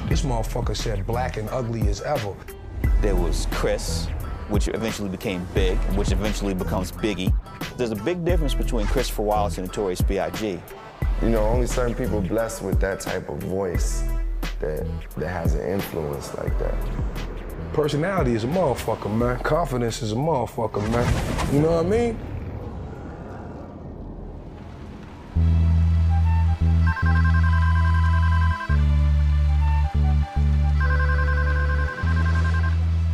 This motherfucker said black and ugly as ever. There was Chris, which eventually became Big, which eventually becomes Biggie. There's a big difference between Christopher Wallace and Notorious B.I.G. You know, only certain people blessed with that type of voice that has an influence like that. Personality is a motherfucker, man. Confidence is a motherfucker, man. You know what I mean?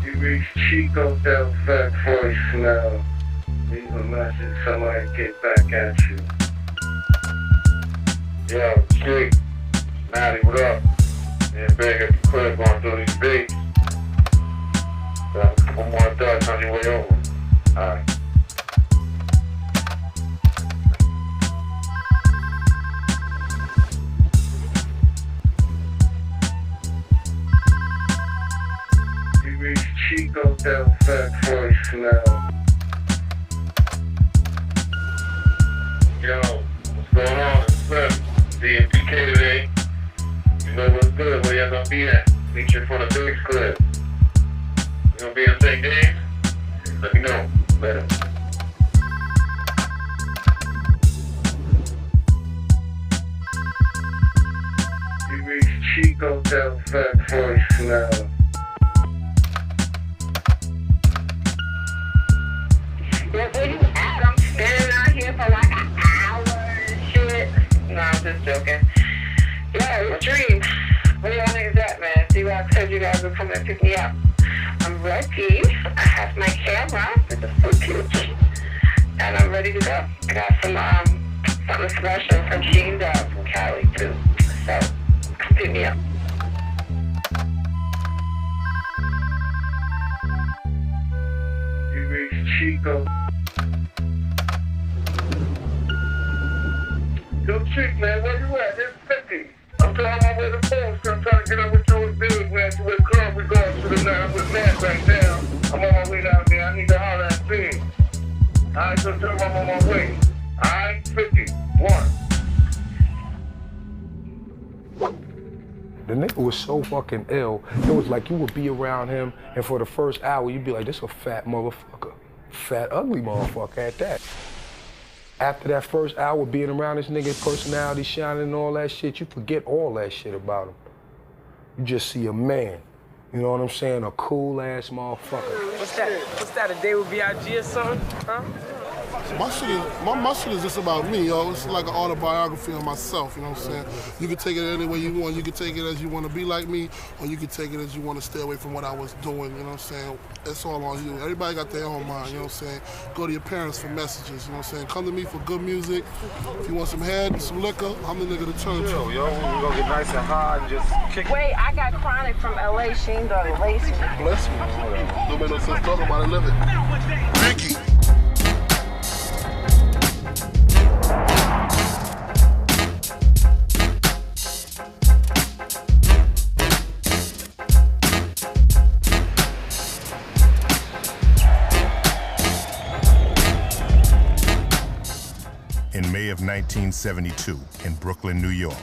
You reach Chico Del Fat voicemail. Leave a message, somebody get back at you. Yo, Chick, Maddie, what up? Yeah, Big at the crib going through these beats. Got a couple more ducks on your way over. Alright. You reach Chico Del Fat voicemail. Yo, what's going on? It's Flip. DMPK today. You know what's good, where y'all gonna be at? Meet you for the Big's Club. You gonna be in the same game? Let me know. Later. You reach Chico Del Fat voicemail. Yeah, where you at? I'm standing out here for like an hour and shit. No, I'm just joking. Yeah, it was a dream. Where y'all niggas at, man? See what I said you guys would come and pick me up. I'm ready. I have my camera with the footage. And I'm ready to go. I got some something special from Sheen Dog from Cali too. So come pick me up. You reach Chico. Yo, Chick, man, where you at? It's 50. I'm trying my way to phone, so I'm trying to get up with you with Big, man. To where club we going to the night with Matt right now. I'm on my way down there. I need to holler at Big. Alright, so tell him I'm on my way. Alright, 51. The nigga was so fucking ill. It was like you would be around him, and for the first hour, you'd be like, this a fat motherfucker. Fat, ugly motherfucker at that. After that first hour being around this nigga, personality shining and all that shit, you forget all that shit about him. You just see a man. You know what I'm saying? A cool-ass motherfucker. What's that? What's that, a day with B.I.G. or something? Huh? My shit is just about me, yo. It's like an autobiography of myself, you know what I'm saying? You can take it any way you want. You can take it as you want to be like me, or you can take it as you want to stay away from what I was doing, you know what I'm saying? It's all on you. Everybody got their own mind, you know what I'm saying? Go to your parents for messages, you know what I'm saying? Come to me for good music. If you want some head, some liquor, I'm the nigga to turn to. Yo, we're gonna get nice and hard and just kick it. Wait, I got chronic from LA. Sheen Dog laced me. Bless me. Don't make no sense talking about it, live it. Ricky. In May of 1972, in Brooklyn, New York,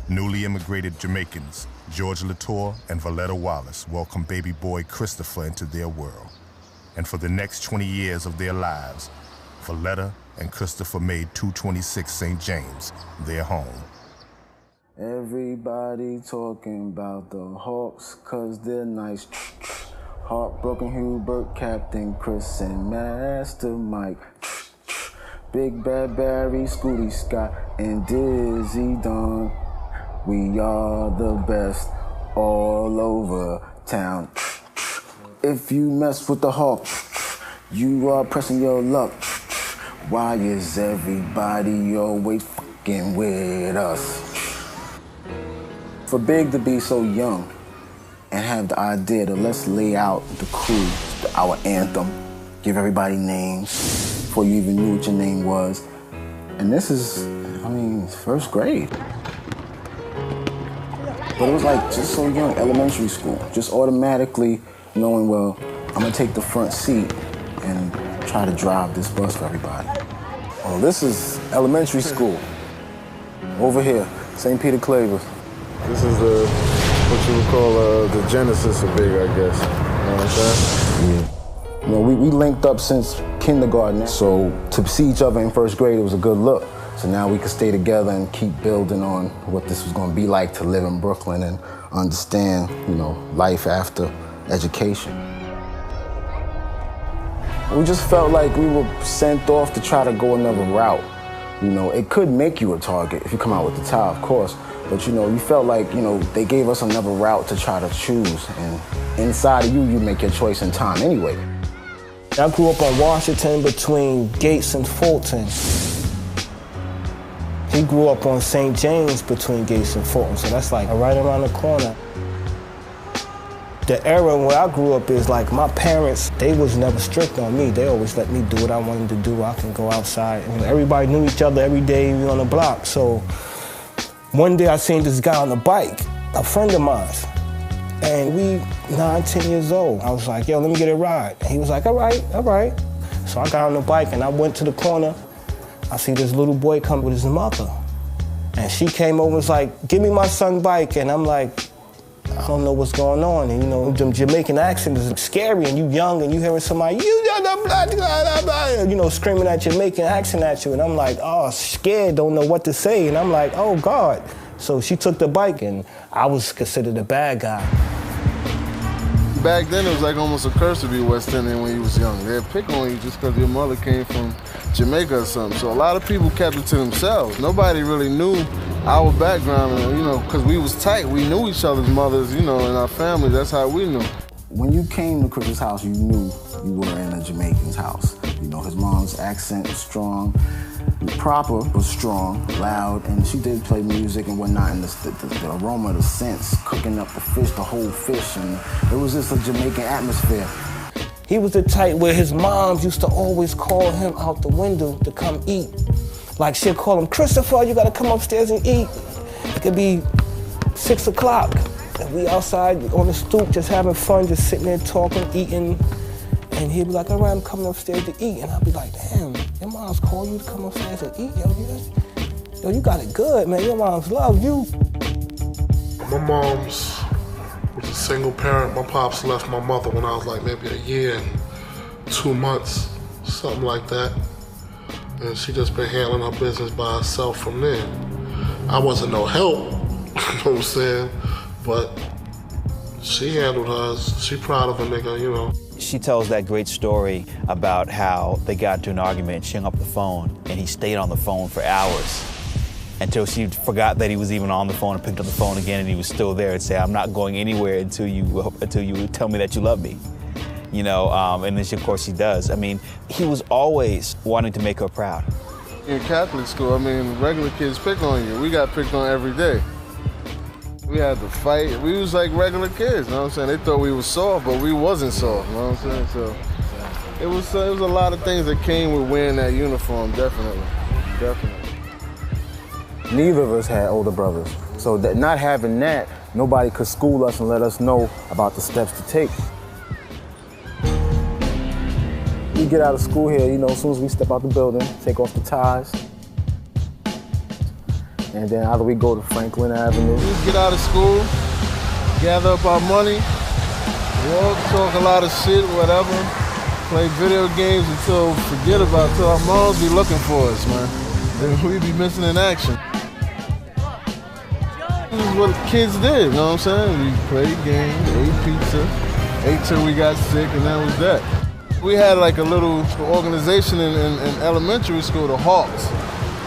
newly immigrated Jamaicans, George Latour and Valletta Wallace, welcomed baby boy Christopher into their world. And for the next 20 years of their lives, Valletta and Christopher made 226 St. James their home. Everybody talking about the Hawks, cause they're nice. Heartbroken Hubert, Captain Chris, and Master Mike. Big Bad Barry, Scooty Scott, and Dizzy Don. We are the best all over town. If you mess with the Hawks, you are pressing your luck. Why is everybody always fucking with us? For Big to be so young and have the idea to let's lay out the crew, our anthem, give everybody names before you even knew what your name was. And this is, I mean, first grade. But it was like just so young, elementary school, just automatically knowing, well, I'm gonna take the front seat and try to drive this bus for everybody. Oh, this is elementary school. Over here, St. Peter Clavers. This is what you would call the genesis of Big, I guess. You know what I'm saying? Yeah. You know, we linked up since kindergarten, so to see each other in first grade, it was a good look. So now we could stay together and keep building on what this was going to be like to live in Brooklyn and understand, you know, life after education. We just felt like we were sent off to try to go another route. You know, it could make you a target if you come out with the tie, of course, but you know, you felt like, you know, they gave us another route to try to choose, and inside of you, you make your choice in time anyway. I grew up on Washington between Gates and Fulton. He grew up on St. James between Gates and Fulton, so that's like right around the corner. The era where I grew up is like my parents, they was never strict on me. They always let me do what I wanted to do. I can go outside. And everybody knew each other every day on the block. So one day I seen this guy on a bike, a friend of mine. And we 9, 10 years old. I was like, yo, let me get a ride. And he was like, all right. So I got on the bike and I went to the corner. I see this little boy come with his mother. And she came over and was like, give me my son's bike. And I'm like, I don't know what's going on. And you know, the Jamaican accent is scary, and you young and you hearing somebody, you know, screaming that Jamaican accent at you. And I'm like, oh, scared, don't know what to say. And I'm like, oh God. So she took the bike and I was considered a bad guy. Back then it was like almost a curse to be West Indian when you was young. They'd pick on you just because your mother came from Jamaica or something. So a lot of people kept it to themselves. Nobody really knew our background, and, you know, because we was tight. We knew each other's mothers, you know, and our family. That's how we knew. When you came to Chris's house, you knew you were in a Jamaican's house. You know, his mom's accent was strong, proper but strong, loud, and she did play music and whatnot, and the aroma, the scents, cooking up the fish, the whole fish, and it was just a Jamaican atmosphere. He was the type where his moms used to always call him out the window to come eat. Like she'd call him, Christopher, you gotta come upstairs and eat. It could be 6 o'clock, and we outside on the stoop just having fun, just sitting there talking, eating. And he'd be like, all right, I'm coming upstairs to eat. And I'd be like, damn, your mom's calling you to come upstairs and eat? Yo, you got it good, man. Your mom's love you. My mom's was a single parent. My pops left my mother when I was like maybe a year and 2 months, something like that. And she just been handling her business by herself from there. I wasn't no help, you know what I'm saying? But she handled hers. She proud of a nigga, you know. She tells that great story about how they got into an argument, she hung up the phone, and he stayed on the phone for hours until she forgot that he was even on the phone and picked up the phone again, and he was still there and said, I'm not going anywhere until you tell me that you love me. You know, and then of course she does. I mean, he was always wanting to make her proud. In Catholic school, I mean, regular kids pick on you. We got picked on every day. We had to fight. We was like regular kids, you know what I'm saying? They thought we was soft, but we wasn't soft, you know what I'm saying? So it was a lot of things that came with wearing that uniform, definitely. Neither of us had older brothers. So that not having that, nobody could school us and let us know about the steps to take. We get out of school here, you know, as soon as we step out the building, take off the ties. And then either we go to Franklin Avenue. We get out of school, gather up our money, walk, talk a lot of shit, whatever, play video games until our moms be looking for us, man. Then we be missing in action. This is what kids did, you know what I'm saying? We played games, ate pizza, ate till we got sick, and that was that. We had like a little organization in elementary school, the Hawks.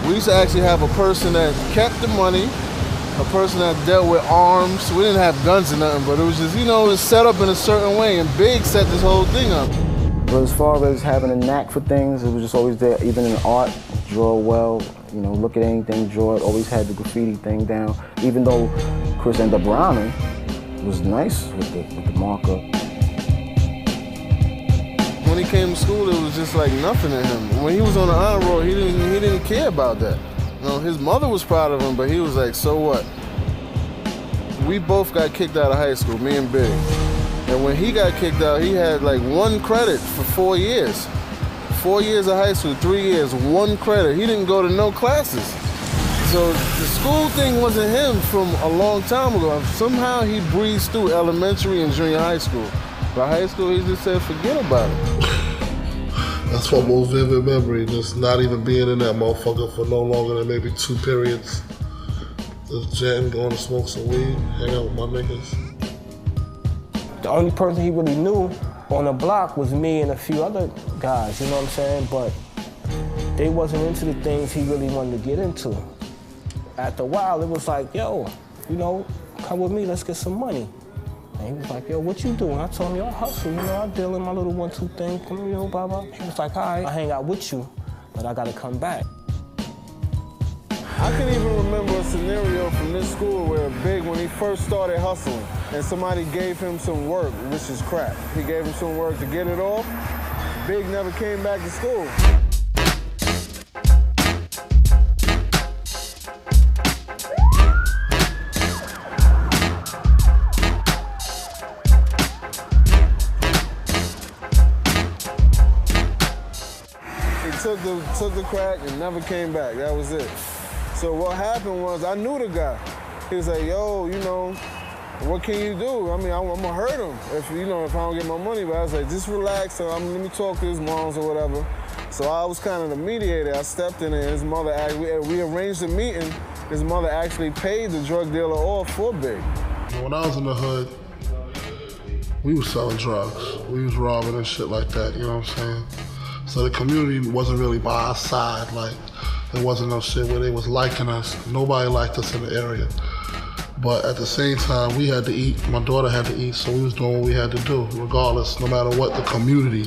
We used to actually have a person that kept the money, a person that dealt with arms. We didn't have guns or nothing, but it was just, you know, it was set up in a certain way, and Big set this whole thing up. But as far as having a knack for things, it was just always there, even in art, draw well, you know, look at anything, draw it, always had the graffiti thing down. Even though Chris ended up rhyming, it was nice with the marker. When he came to school, it was just like nothing to him. When he was on the honor roll, he didn't care about that. You know, his mother was proud of him, but he was like, so what? We both got kicked out of high school, me and Big. And when he got kicked out, he had like 1 credit for 4 years. 4 years of high school, 3 years, 1 credit. He didn't go to no classes. So the school thing wasn't him from a long time ago. Somehow he breezed through elementary and junior high school. By high school, he just said, forget about it. That's my most vivid memory, just not even being in that motherfucker for no longer than maybe 2 periods. Just jam, going to smoke some weed, hang out with my niggas. The only person he really knew on the block was me and a few other guys, you know what I'm saying? But they wasn't into the things he really wanted to get into. After a while, it was like, yo, you know, come with me, let's get some money. And he was like, yo, what you doing? I told him, yo, I hustle, you know, I deal in my little 1-2 thing, come here, yo, blah, blah. He was like, all right, I hang out with you, but I gotta come back. I can even remember a scenario from this school where Big, when he first started hustling, and somebody gave him some work, which is crap. He gave him some work to get it off. Big never came back to school. Took the crack and never came back. That was it. So what happened was I knew the guy. He was like, yo, you know, what can you do? I mean, I'm gonna hurt him if I don't get my money. But I was like, just relax. So let me talk to his moms or whatever. So I was kind of the mediator. I stepped in and his mother, we arranged a meeting. His mother actually paid the drug dealer off for Big. When I was in the hood, we was selling drugs. We was robbing and shit like that, you know what I'm saying? So the community wasn't really by our side. Like, there wasn't no shit where they was liking us. Nobody liked us in the area. But at the same time, we had to eat. My daughter had to eat, so we was doing what we had to do, regardless, no matter what the community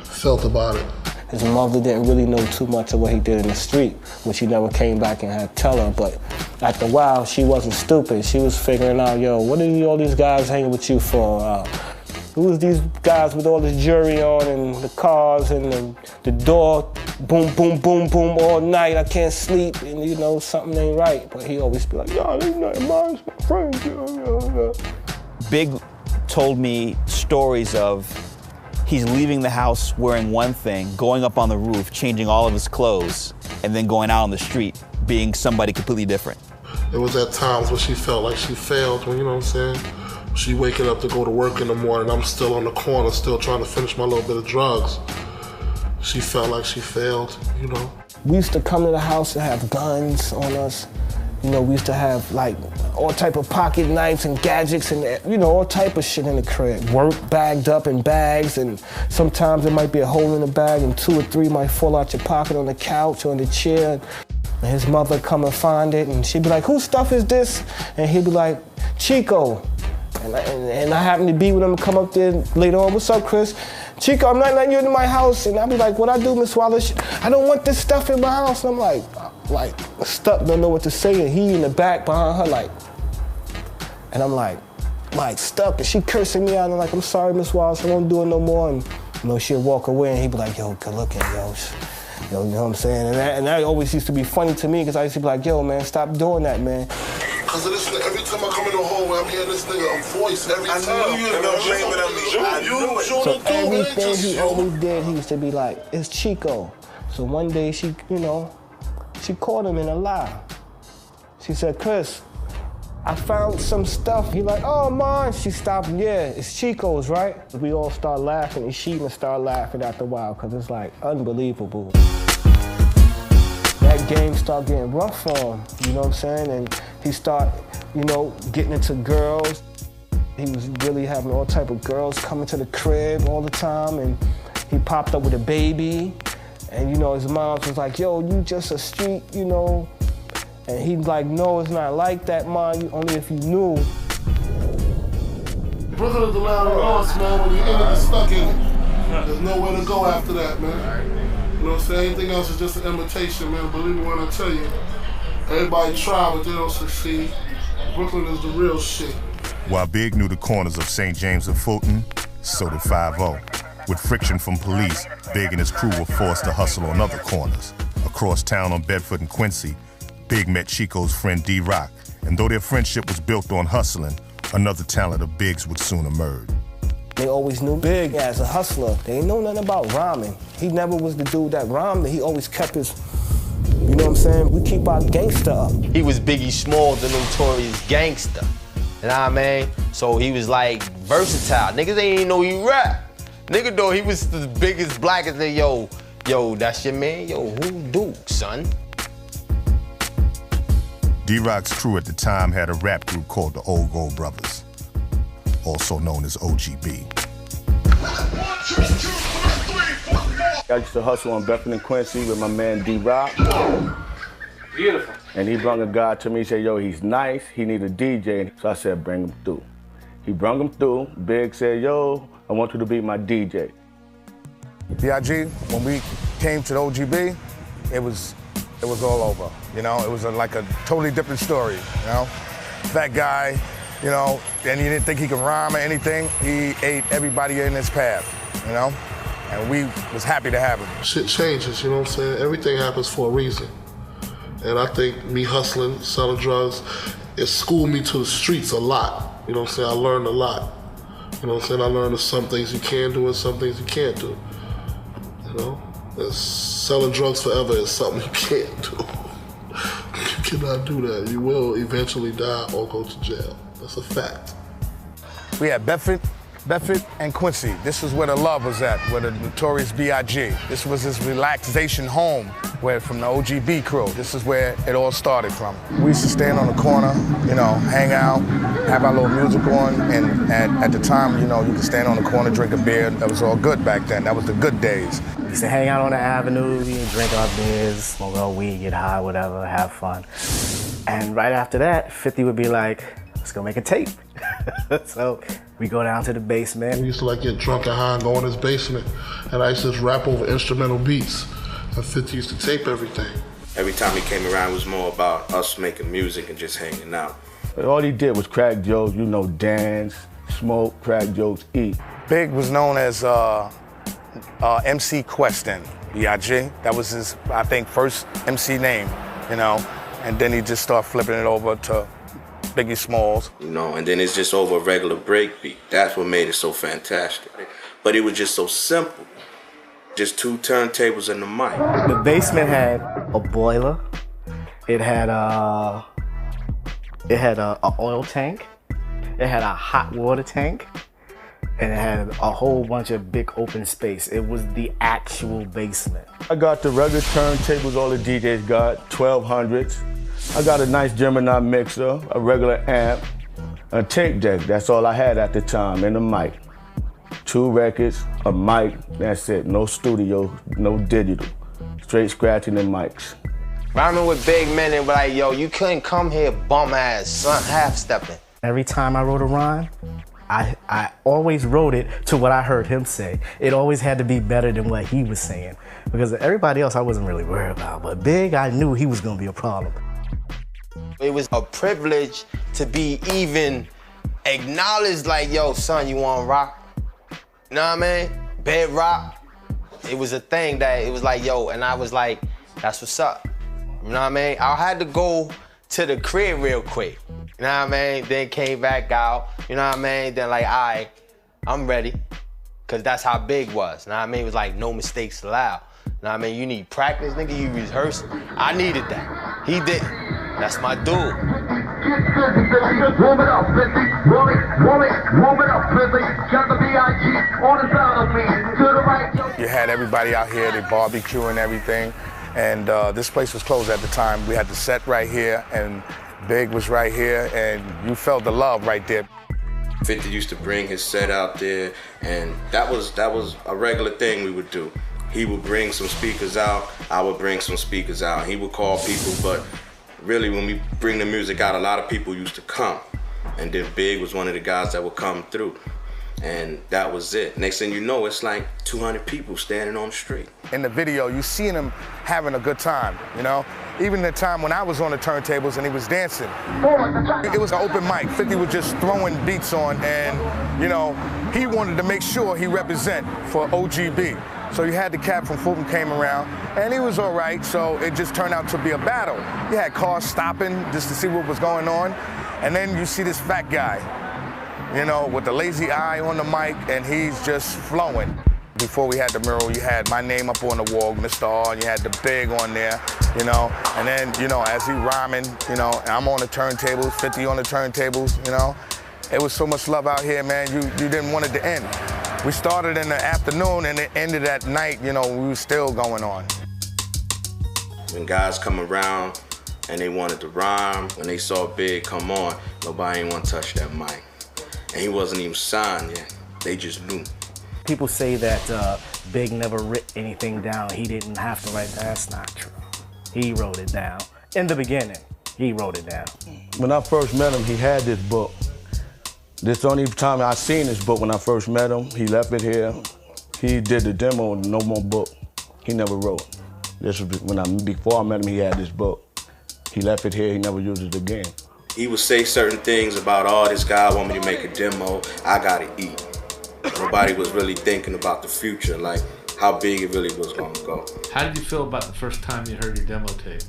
felt about it. His mother didn't really know too much of what he did in the street, which he never came back and had to tell her. But after a while, she wasn't stupid. She was figuring out, yo, what are all these guys hanging with you for? Who was these guys with all this jewelry on and the cars and the door, boom, boom, boom, boom all night, I can't sleep, and you know, something ain't right. But he always be like, yo, this nothing mine, it's my friends, yo. Big told me stories of he's leaving the house wearing one thing, going up on the roof, changing all of his clothes, and then going out on the street, being somebody completely different. It was at times where she felt like she failed, you know what I'm saying? She waking up to go to work in the morning, I'm still on the corner, still trying to finish my little bit of drugs. She felt like she failed, you know? We used to come to the house and have guns on us. You know, we used to have like all type of pocket knives and gadgets and, you know, all type of shit in the crib. Work bagged up in bags, and sometimes there might be a hole in the bag and 2 or 3 might fall out your pocket on the couch or in the chair. And his mother come and find it, and she'd be like, whose stuff is this? And he'd be like, Chico. And I happened to be with him and come up there later on, what's up, Chris? Chico, I'm not letting you into my house. And I'd be like, what I do, Miss Wallace? I don't want this stuff in my house. And I'm like stuck, don't know what to say. And he in the back behind her, like, and I'm like stuck. And she cursing me out. And I'm like, I'm sorry, Miss Wallace, I won't do it no more. And, you know, she'd walk away and he'd be like, yo, good looking, yo. Yo, you know what I'm saying? And that always used to be funny to me because I used to be like, yo, man, stop doing that, man. Because of this, every time I come in the hallway, I'm hearing this nigga a voice every time. I knew you were going to blame it on me. So everything he always did, he used to be like, it's Chico. So one day she, you know, she caught him in a lie. She said, Chris, I found some stuff. He like, oh, mine. She stopped, yeah, it's Chico's, right? We all start laughing, and she even started laughing after a while, because it's like unbelievable. That game started getting rough for him, you know what I'm saying? And he started, you know, getting into girls. He was really having all type of girls coming to the crib all the time, and he popped up with a baby. And, you know, his mom was like, yo, you just a street, you know. And he's like, no, it's not like that, Mom, only if you knew. Brooklyn is the land of lost, man. When you're in it, you're stuck in it. There's nowhere to go after that, man. You know what I'm saying? Anything else is just an imitation, man. Believe me when I tell you. Everybody try, but they don't succeed. Brooklyn is the real shit. While Big knew the corners of St. James and Fulton, so did 5-0. With friction from police, Big and his crew were forced to hustle on other corners. Across town on Bedford and Quincy, Big met Chico's friend D-Rock, and though their friendship was built on hustling, another talent of Big's would soon emerge. They always knew Big as a hustler. They didn't know nothing about rhyming. He never was the dude that rhymed. He always kept his You know what I'm saying? We keep our gangster up. He was Biggie Smalls, the notorious gangster. You know what I mean? So he was like versatile. Niggas ain't even know he rap. Nigga though, he was the biggest, blackest thing. Yo, that's your man? Yo, who Duke, son? D-Rock's crew at the time had a rap group called the Old Gold Brothers, also known as OGB. I used to hustle on Bethany and Quincy with my man D-Rock. Beautiful. And he brought a guy to me, said, yo, he's nice, he need a DJ. So I said, bring him through. He brought him through. Big said, yo, I want you to be my DJ. B.I.G., when we came to the OGB, it was all over. You know, it was like a totally different story, you know? Fat guy, you know, and he didn't think he could rhyme or anything. He ate everybody in his path, you know? And we was happy to have him. Shit changes, you know what I'm saying? Everything happens for a reason. And I think me hustling, selling drugs, it schooled me to the streets a lot. You know what I'm saying? I learned a lot. You know what I'm saying? I learned that some things you can do and some things you can't do. You know? And selling drugs forever is something you can't do. You cannot do that. You will eventually die or go to jail. That's a fact. We had Bedford and Quincy. This is where the love was at, where the notorious B.I.G. This was his relaxation home, where from the OGB crew. This is where it all started from. We used to stand on the corner, you know, hang out, have our little music on, and at the time, you know, you could stand on the corner, drink a beer. That was all good back then. That was the good days. We used to hang out on the avenue, drink our beers, smoke our weed, get high, whatever, have fun. And right after that, 50 would be like, let's go make a tape. So we go down to the basement. We used to like get drunk and high and go in his basement. And I used to just rap over instrumental beats. And 50 used to tape everything. Every time he came around, it was more about us making music and just hanging out. All he did was crack jokes, you know, dance, smoke, crack jokes, eat. Big was known as MC Questin, B.I.G. That was his, I think, first MC name, you know. And then he just started flipping it over to Biggie Smalls. You know, and then it's just over a regular breakbeat. That's what made it so fantastic. But it was just so simple. Just two turntables and the mic. The basement had a boiler. It had a oil tank. It had a hot water tank. And it had a whole bunch of big open space. It was the actual basement. I got the regular turntables all the DJs got, 1200s. I got a nice Gemini mixer, a regular amp, a tape deck. That's all I had at the time, and a mic. 2 records, a mic, that's it. No studio, no digital. Straight scratching the mics. Rhyming with big men and be like, yo, you couldn't come here bum ass, son, half-stepping. Every time I wrote a rhyme, I always wrote it to what I heard him say. It always had to be better than what he was saying. Because everybody else I wasn't really worried about, but Big, I knew he was gonna be a problem. It was a privilege to be even acknowledged like, yo, son, you wanna rock? You know what I mean? Bed rock. It was a thing that it was like, yo, and I was like, that's what's up. You know what I mean? I had to go to the crib real quick. You know what I mean? Then came back out, you know what I mean? Then like, all right, I'm ready. Cause that's how Big was, you know what I mean? It was like no mistakes allowed. You know what I mean? You need practice, nigga, you rehearse. I needed that. He didn't. That's my dude. You had everybody out here, they barbecue and everything. And this place was closed at the time. We had the set right here, and Big was right here, and you felt the love right there. 50 used to bring his set out there, and that was a regular thing we would do. He would bring some speakers out, I would bring some speakers out. He would call people, but really when we bring the music out, a lot of people used to come. And then Big was one of the guys that would come through. And that was it. Next thing you know, it's like 200 people standing on the street. In the video, you seen him having a good time, you know? Even the time when I was on the turntables and he was dancing. It was an open mic. 50 was just throwing beats on, and, you know, he wanted to make sure he represent for OGB. So you had the cat from Fulton came around, and he was all right, so it just turned out to be a battle. You had cars stopping just to see what was going on, and then you see this fat guy, you know, with the lazy eye on the mic, and he's just flowing. Before we had the mural, you had my name up on the wall, Mr. R, and you had the Big on there. you know, and then, you know, as he rhyming, you know, and I'm on the turntables, 50 on the turntables, you know. It was so much love out here, man, you didn't want it to end. We started in the afternoon and it ended at night, you know, we were still going on. When guys come around and they wanted to rhyme, when they saw Big come on, nobody ain't want to touch that mic. And he wasn't even signed yet, they just knew. People say that Big never wrote anything down. He didn't have to write that. That's not true. He wrote it down. In the beginning, he wrote it down. When I first met him, he had this book. This the only time I seen this book when I first met him. He left it here. He did the demo, no more book. He never wrote. This was before I met him, he had this book. He left it here, he never used it again. He would say certain things about, oh, this guy want me to make a demo, I gotta eat. Nobody was really thinking about the future, like how big it really was gonna go. How did you feel about the first time you heard your demo tape?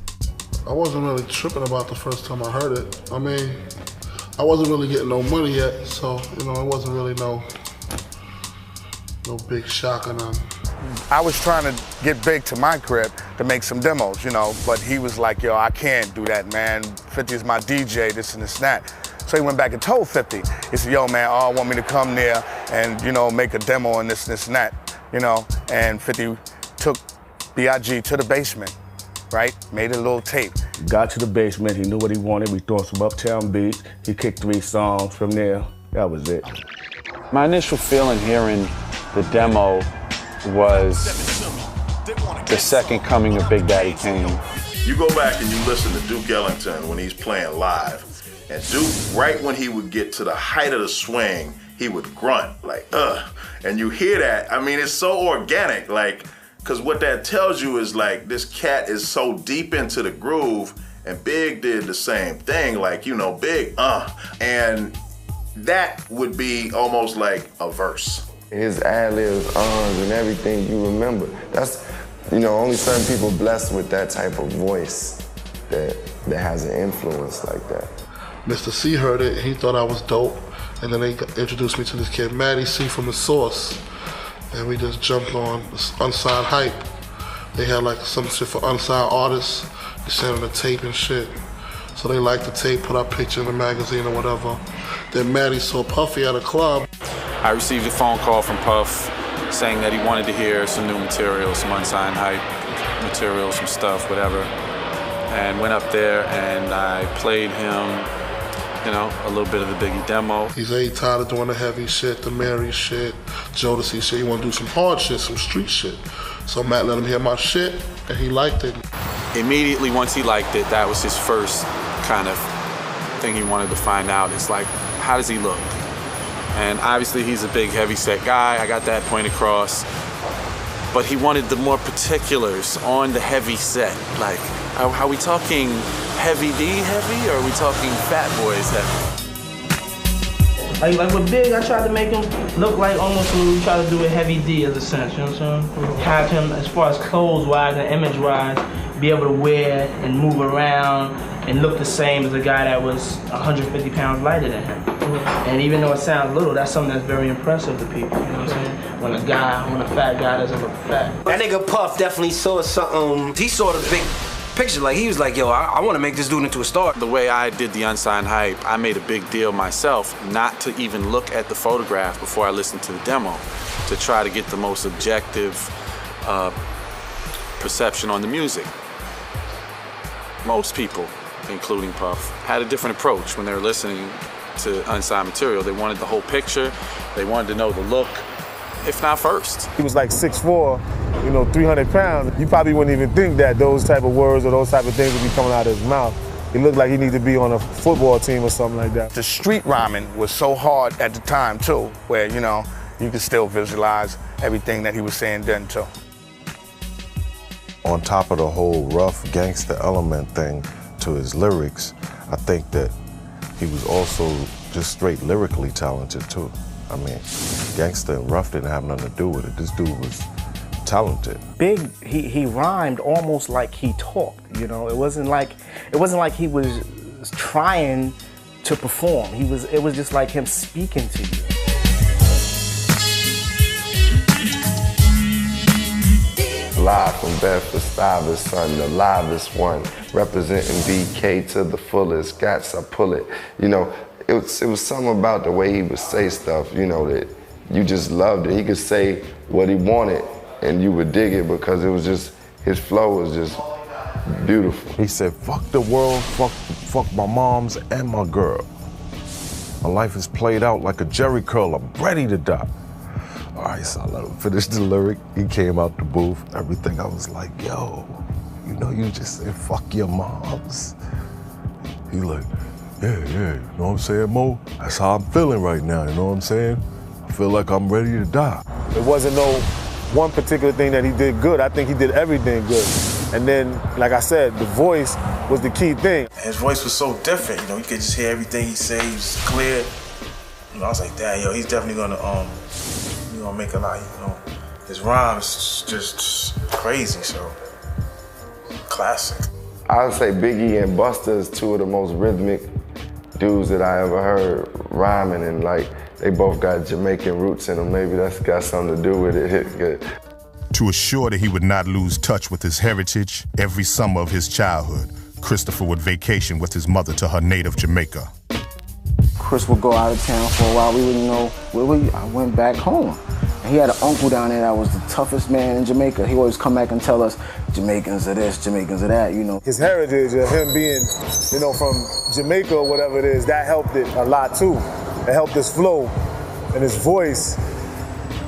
I wasn't really tripping about the first time I heard it. I mean, I wasn't really getting no money yet, so, you know, it wasn't really no big shock or nothing. I was trying to get Big to my crib to make some demos, you know, but he was like, yo, I can't do that, man. 50 is my DJ, this and this and that. So he went back and told 50. He said, yo, man, I want me to come there and, you know, make a demo and this and that, you know. And 50 took B.I.G. to the basement, right? Made a little tape. Got to the basement, he knew what he wanted. We threw some uptown beats. He kicked 3 songs from there. That was it. My initial feeling hearing the demo was the second coming of Big Daddy Kane. You go back and you listen to Duke Ellington when he's playing live, and Duke, right when he would get to the height of the swing, he would grunt, like, ugh. And you hear that, I mean, it's so organic, like, because what that tells you is, like, this cat is so deep into the groove, and Big did the same thing, like, you know, Big, and that would be almost like a verse. His ad-libs, and everything you remember. That's, you know, only certain people blessed with that type of voice that has an influence like that. Mr. C heard it, and he thought I was dope. And then they introduced me to this kid, Matty C from The Source. And we just jumped on this unsigned hype. They had like some shit for unsigned artists. They sent them a tape and shit. So they liked the tape, put our picture in the magazine or whatever. Then Matty saw Puffy at a club. I received a phone call from Puff saying that he wanted to hear some new material, some unsigned hype material, some stuff, whatever. And went up there and I played him, you know, a little bit of the Biggie demo. He's tired of doing the heavy shit, the Mary shit, Jodeci shit. He want to do some hard shit, some street shit. So Matt let him hear my shit, and he liked it. Immediately, once he liked it, that was his first kind of thing he wanted to find out. It's like, how does he look? And obviously, he's a big, heavy-set guy. I got that point across. But he wanted the more particulars on the heavy set. Like, are we talking heavy D heavy, or are we talking Fat Boys heavy? Like with Big, I tried to make him look like almost what we try to do with Heavy D as a sense, you know what I'm saying? Have him, as far as clothes-wise and image-wise, be able to wear and move around and look the same as a guy that was 150 pounds lighter than him. And even though it sounds little, that's something that's very impressive to people, you know what I'm saying? When a fat guy doesn't look fat. That nigga Puff definitely saw something. He saw the big picture, like he was like, yo, I want to make this dude into a star. The way I did the unsigned hype, I made a big deal myself not to even look at the photograph before I listened to the demo, to try to get the most objective perception on the music. Most people, including Puff, had a different approach when they were listening to unsigned material. They wanted the whole picture, they wanted to know the look, if not first. He was like 6'4", you know, 300 pounds. You probably wouldn't even think that those type of words or those type of things would be coming out of his mouth. He looked like he needed to be on a football team or something like that. The street rhyming was so hard at the time too, where, you know, you could still visualize everything that he was saying then too. On top of the whole rough gangster element thing to his lyrics, I think that he was also just straight lyrically talented too. I mean, gangster and rough didn't have nothing to do with it. This dude was talented. Big, he rhymed almost like he talked, you know? It wasn't like he was trying to perform. It was just like him speaking to you. Live from Bedford-Stuyvesant, son, the livest one. Representing BK to the fullest. Gats, I pull it. You know, it was something about the way he would say stuff, you know, that you just loved it. He could say what he wanted and you would dig it because it was just, his flow was just beautiful. He said, fuck the world, fuck my moms and my girl. My life is played out like a jerry curl, I'm ready to die. All right, so I let him finish the lyric. He came out the booth, everything. I was like, yo, you know, you just said, fuck your moms. He like, yeah, you know what I'm saying, Mo? That's how I'm feeling right now, you know what I'm saying? I feel like I'm ready to die. It wasn't no one particular thing that he did good. I think he did everything good. And then, like I said, the voice was the key thing. His voice was so different, you know, you could just hear everything he said, he was clear. You know, I was like, damn, yo, he's definitely gonna make a lot, you know. His rhymes just crazy, so classic. I would say Biggie and Busta is two of the most rhythmic dudes that I ever heard rhyming, and like, they both got Jamaican roots in them. Maybe that's got something to do with it. To assure that he would not lose touch with his heritage, every summer of his childhood, Christopher would vacation with his mother to her native Jamaica. Chris would go out of town for a while. We wouldn't know where I went back home. And he had an uncle down there that was the toughest man in Jamaica. He always come back and tell us, Jamaicans are this, Jamaicans are that, you know. His heritage of him being, you know, from Jamaica or whatever it is, that helped it a lot too. It helped his flow and his voice.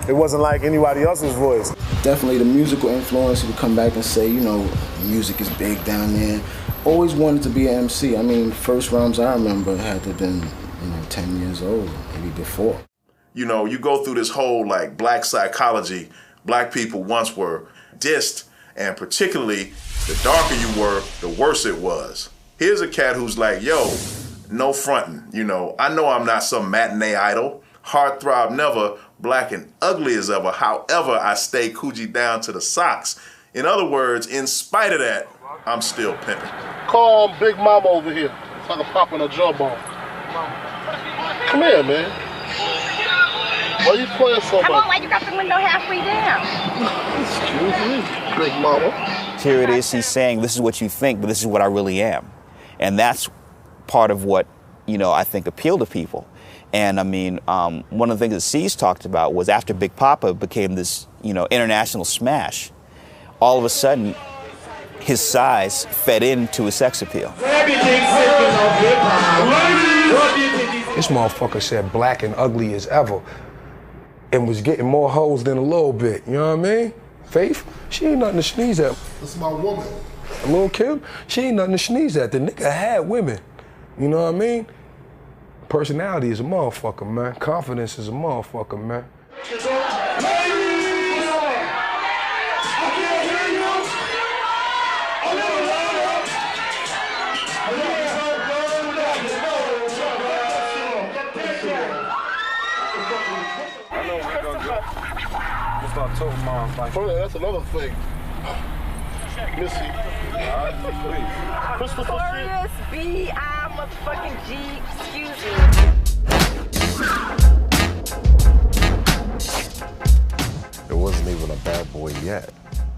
It wasn't like anybody else's voice. Definitely the musical influence. He would come back and say, you know, music is big down there. Always wanted to be an MC. I mean, first rhymes I remember had to have been, 10 years old, maybe before. You know, you go through this whole like black psychology. Black people once were dissed, and particularly the darker you were, the worse it was. Here's a cat who's like, yo, no frontin', you know. I know I'm not some matinee idol. Heartthrob never, black and ugly as ever. However, I stay Coogee down to the socks. In other words, in spite of that, I'm still pimping. Call Big Mama over here so I can pop in a jawbone. Come here, man. Why are you playing so much? Come on, why you got the window halfway down? Excuse me, Big Mama. Here it is, he's saying, this is what you think, but this is what I really am. And that's part of what, I think appealed to people. And I mean, one of the things that C's talked about was after Big Papa became this, international smash, all of a sudden, his size fed into his sex appeal. This motherfucker said black and ugly as ever and was getting more hoes than a little bit, you know what I mean? Faith, she ain't nothing to sneeze at. This is my woman. Lil' Kim, she ain't nothing to sneeze at. The nigga had women, you know what I mean? Personality is a motherfucker, man. Confidence is a motherfucker, man. That's another thing. Missy. Notorious B.I. motherfucking G. Excuse me. It wasn't even a Bad Boy yet.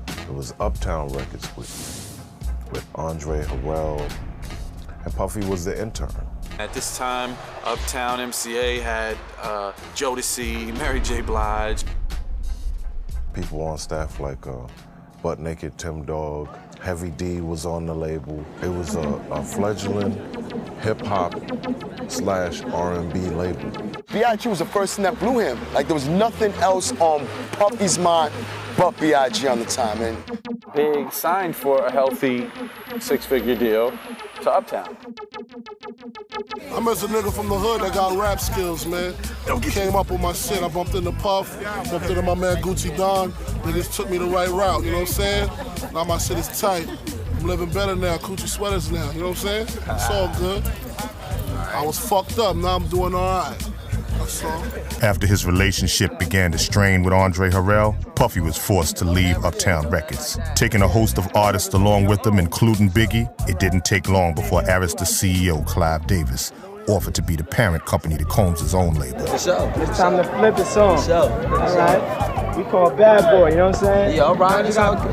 It was Uptown Records with Andre Harrell, and Puffy was the intern. At this time, Uptown MCA had Jodeci, Mary J. Blige. People on staff like Butt Naked Tim Dog, Heavy D was on the label. It was a fledgling hip-hop / R&B label. B.I.G. was the first thing that blew him. Like, there was nothing else on Puffy's mind but B.I.G. on the time. And Big signed for a healthy 6-figure deal to Uptown. I met a nigga from the hood that got rap skills, man. Came up with my shit. I bumped into Puff, bumped into my man Gucci Don. Niggas took me the right route, you know what I'm saying? Now my shit is tight. I'm living better now, Coochie sweaters now, you know what I'm saying? It's all good. I was fucked up, now I'm doing all right. That's all. After his relationship began to strain with Andre Harrell, Puffy was forced to leave Uptown Records. Taking a host of artists along with him, including Biggie, it didn't take long before Arista CEO Clive Davis offered to be the parent company to Combs' own label. For sure. It's time to flip the song. For sure. All right. We call Bad Boy, you know what I'm saying? Yeah, alright.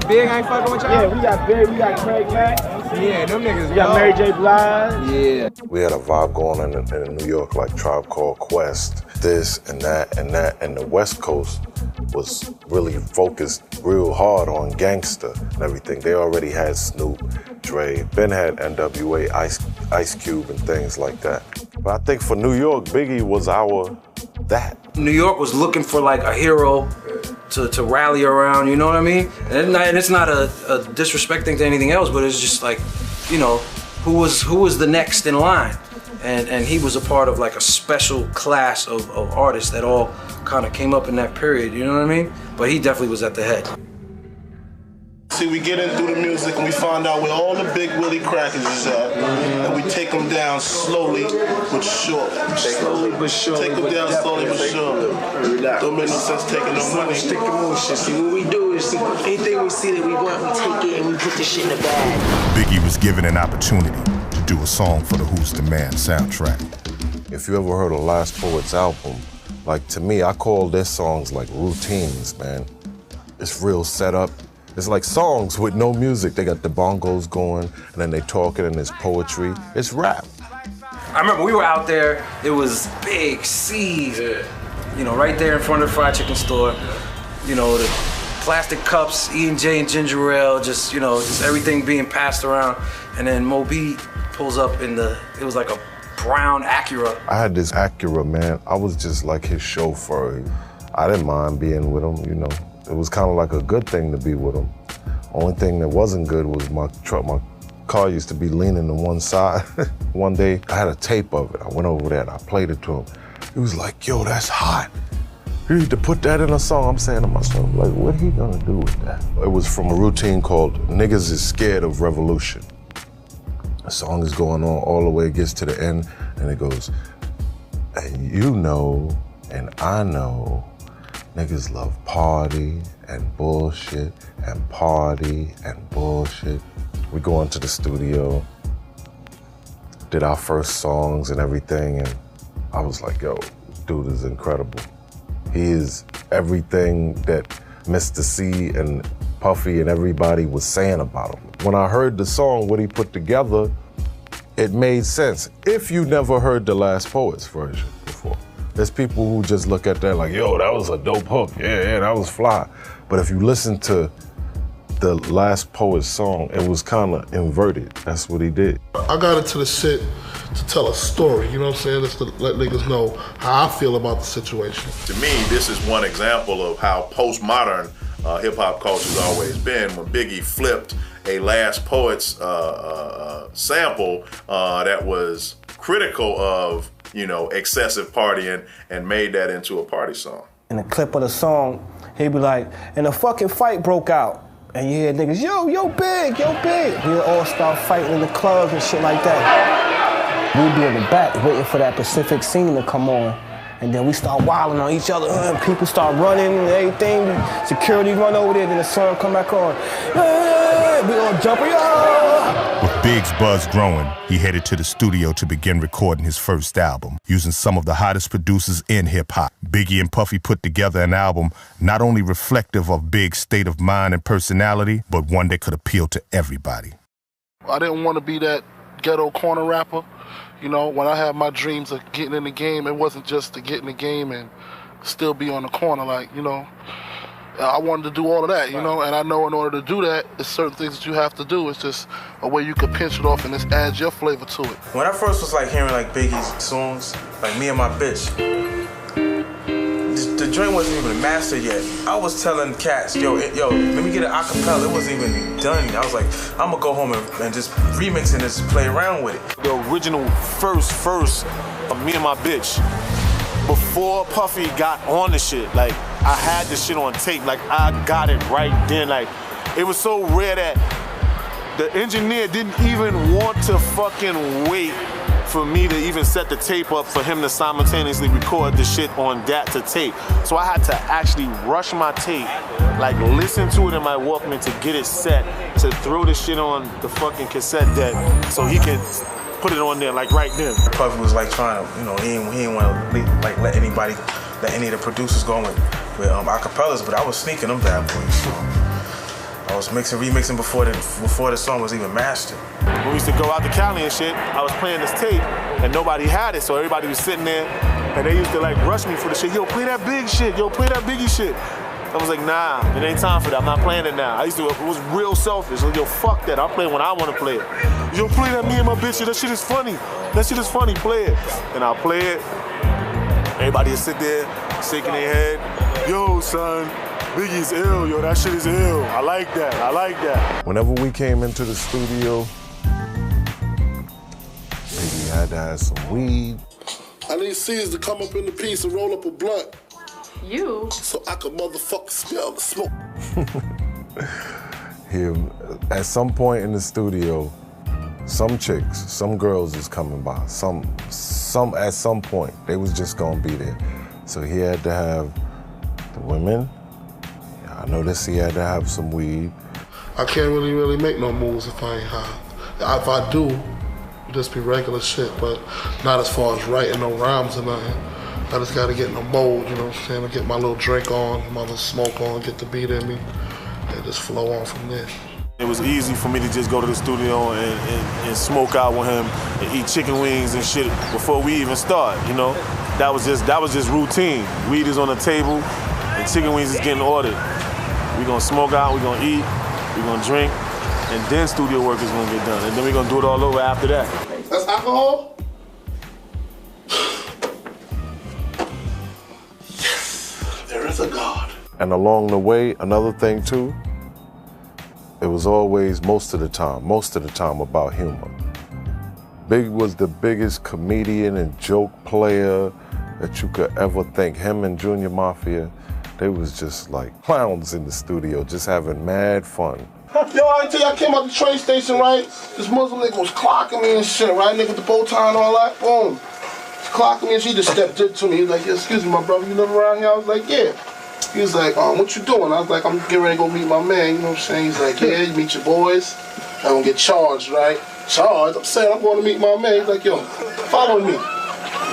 Big ain't fucking with y'all? Yeah, we got Big, we got Craig Mack. Yeah, them niggas. We got Mary J. Blige. Yeah. We had a vibe going on in New York, like Tribe Called Quest, this and that and that, and the West Coast was really focused real hard on gangster and everything. They already had Snoop, Dre, Ben had NWA, Ice Cube and things like that. But I think for New York, Biggie was that. New York was looking for like a hero to rally around, you know what I mean? And it's not a disrespecting to anything else, but it's just like, you know, who was the next in line? And he was a part of like a special class of artists that all kind of came up in that period, you know what I mean? But he definitely was at the head. See, we get in through the music and we find out where all the big Willie crackers is at, and we take them down slowly but surely. Slowly but surely. Take them down slowly but surely. Don't make no sense taking no money. Stick emotion. See, what we do is anything we see that we want, we take it and we put the shit in the bag. Biggie was given an opportunity to do a song for the Who's the Man soundtrack. If you ever heard a Last Poets album, like to me, I call their songs like routines, man. It's real setup. It's like songs with no music. They got the bongos going, and then they talking, and there's poetry. It's rap. I remember we were out there, it was big seas, you know, right there in front of the fried chicken store. You know, the plastic cups, E&J and ginger ale, just, you know, just everything being passed around. And then Moby pulls up in it was like a brown Acura. I had this Acura, man. I was just like his chauffeur. I didn't mind being with him, you know. It was kind of like a good thing to be with him. Only thing that wasn't good was my truck. My car used to be leaning to one side. One day, I had a tape of it. I went over there and I played it to him. He was like, yo, that's hot. You need to put that in a song. I'm saying to myself, like, what he gonna do with that? It was from a routine called Niggas Is Scared of Revolution. The song is going on all the way, it gets to the end, and it goes, and you know, and I know, niggas love party and bullshit and party and bullshit. We go into the studio, did our first songs and everything, and I was like, yo, dude is incredible. He is everything that Mr. C and Puffy and everybody was saying about him. When I heard the song, what he put together, it made sense. If you never heard the Last Poets version before. There's people who just look at that like, yo, that was a dope hook. Yeah, that was fly. But if you listen to the Last Poets song, it was kind of inverted. That's what he did. I got into the shit to tell a story, you know what I'm saying? Just to let niggas know how I feel about the situation. To me, this is one example of how postmodern hip-hop culture's always been. When Biggie flipped a Last Poets sample that was critical of, you know, excessive partying and made that into a party song. In the clip of the song, he'd be like, and a fucking fight broke out. And you hear niggas, yo, big. We'd all start fighting in the clubs and shit like that. We'd be in the back waiting for that Pacific scene to come on. And then we start wilding on each other, and people start running and everything. Security run over there, then the song come back on. We all jump, With Big's buzz growing, he headed to the studio to begin recording his first album, using some of the hottest producers in hip-hop. Biggie and Puffy put together an album not only reflective of Big's state of mind and personality, but one that could appeal to everybody. I didn't want to be that ghetto corner rapper. You know, when I had my dreams of getting in the game, it wasn't just to get in the game and still be on the corner, like, you know. I wanted to do all of that, you know, and I know in order to do that, there's certain things that you have to do. It's just a way you can pinch it off and just add your flavor to it. When I first was like hearing like Biggie's songs, like Me and My Bitch, the joint wasn't even mastered yet. I was telling cats, yo, let me get an acapella. It wasn't even done. I was like, I'm gonna go home and just remix and just play around with it. The original first of Me and My Bitch, before Puffy got on the shit, like, I had the shit on tape, like, I got it right then, like, it was so rare that the engineer didn't even want to fucking wait for me to even set the tape up for him to simultaneously record the shit on that to tape. So I had to actually rush my tape, like listen to it in my Walkman to get it set, to throw the shit on the fucking cassette deck so he can put it on there like right then. Puffy was like trying to, you know, he didn't want to like let any of the producers go and with acapellas, but I was sneaking them bad boys. So I was remixing before the song was even mastered. When we used to go out to Cali and shit, I was playing this tape and nobody had it, so everybody was sitting there and they used to like rush me for the shit. Yo, play that big shit. Yo, play that Biggie shit. I was like, nah, it ain't time for that. I'm not playing it now. It was real selfish. Like, yo, fuck that. I'll play it when I want to play it. Yo, play that Me and My Bitch. That shit is funny. That shit is funny. Play it. And I'll play it. Everybody will sit there, shaking their head. Yo, son, Biggie's ill. Yo, that shit is ill. I like that. I like that. Whenever we came into the studio, Biggie had to have some weed. I need C's to come up in the piece and roll up a blunt. You? So I could motherfucking smell the smoke. At some point in the studio, some chicks, some girls is coming by. Some at some point, they was just gonna be there. So he had to have the women. I noticed he had to have some weed. I can't really make no moves if I ain't high. If I do, it'll just be regular shit, but not as far as writing no rhymes or nothing. I just gotta get in the mode, you know what I'm saying? I get my little drink on, my little smoke on, get the beat in me, and just flow on from there. It was easy for me to just go to the studio and smoke out with him and eat chicken wings and shit before we even start, you know? That was just routine. Weed is on the table and chicken wings is getting ordered. We gonna smoke out, we gonna eat, we gonna drink, and then studio work is gonna get done. And then we gonna do it all over after that. That's alcohol? There is a God. And along the way, another thing too, it was always, most of the time about humor. Big was the biggest comedian and joke player that you could ever think. Him and Junior Mafia, they was just like clowns in the studio, just having mad fun. Yo, I tell you, I came out the train station, right? This Muslim nigga was clocking me and shit, right? Nigga with the bow tie and all that, boom. He's clocking me and she just stepped up to me. He was like, yeah, excuse me, my brother, you live around here? I was like, yeah. He was like, what you doing? I was like, I'm getting ready to go meet my man, you know what I'm saying? He's like, yeah, you meet your boys. I'm gonna get charged, right? Charged? I'm saying I'm going to meet my man. He's like, yo, follow me.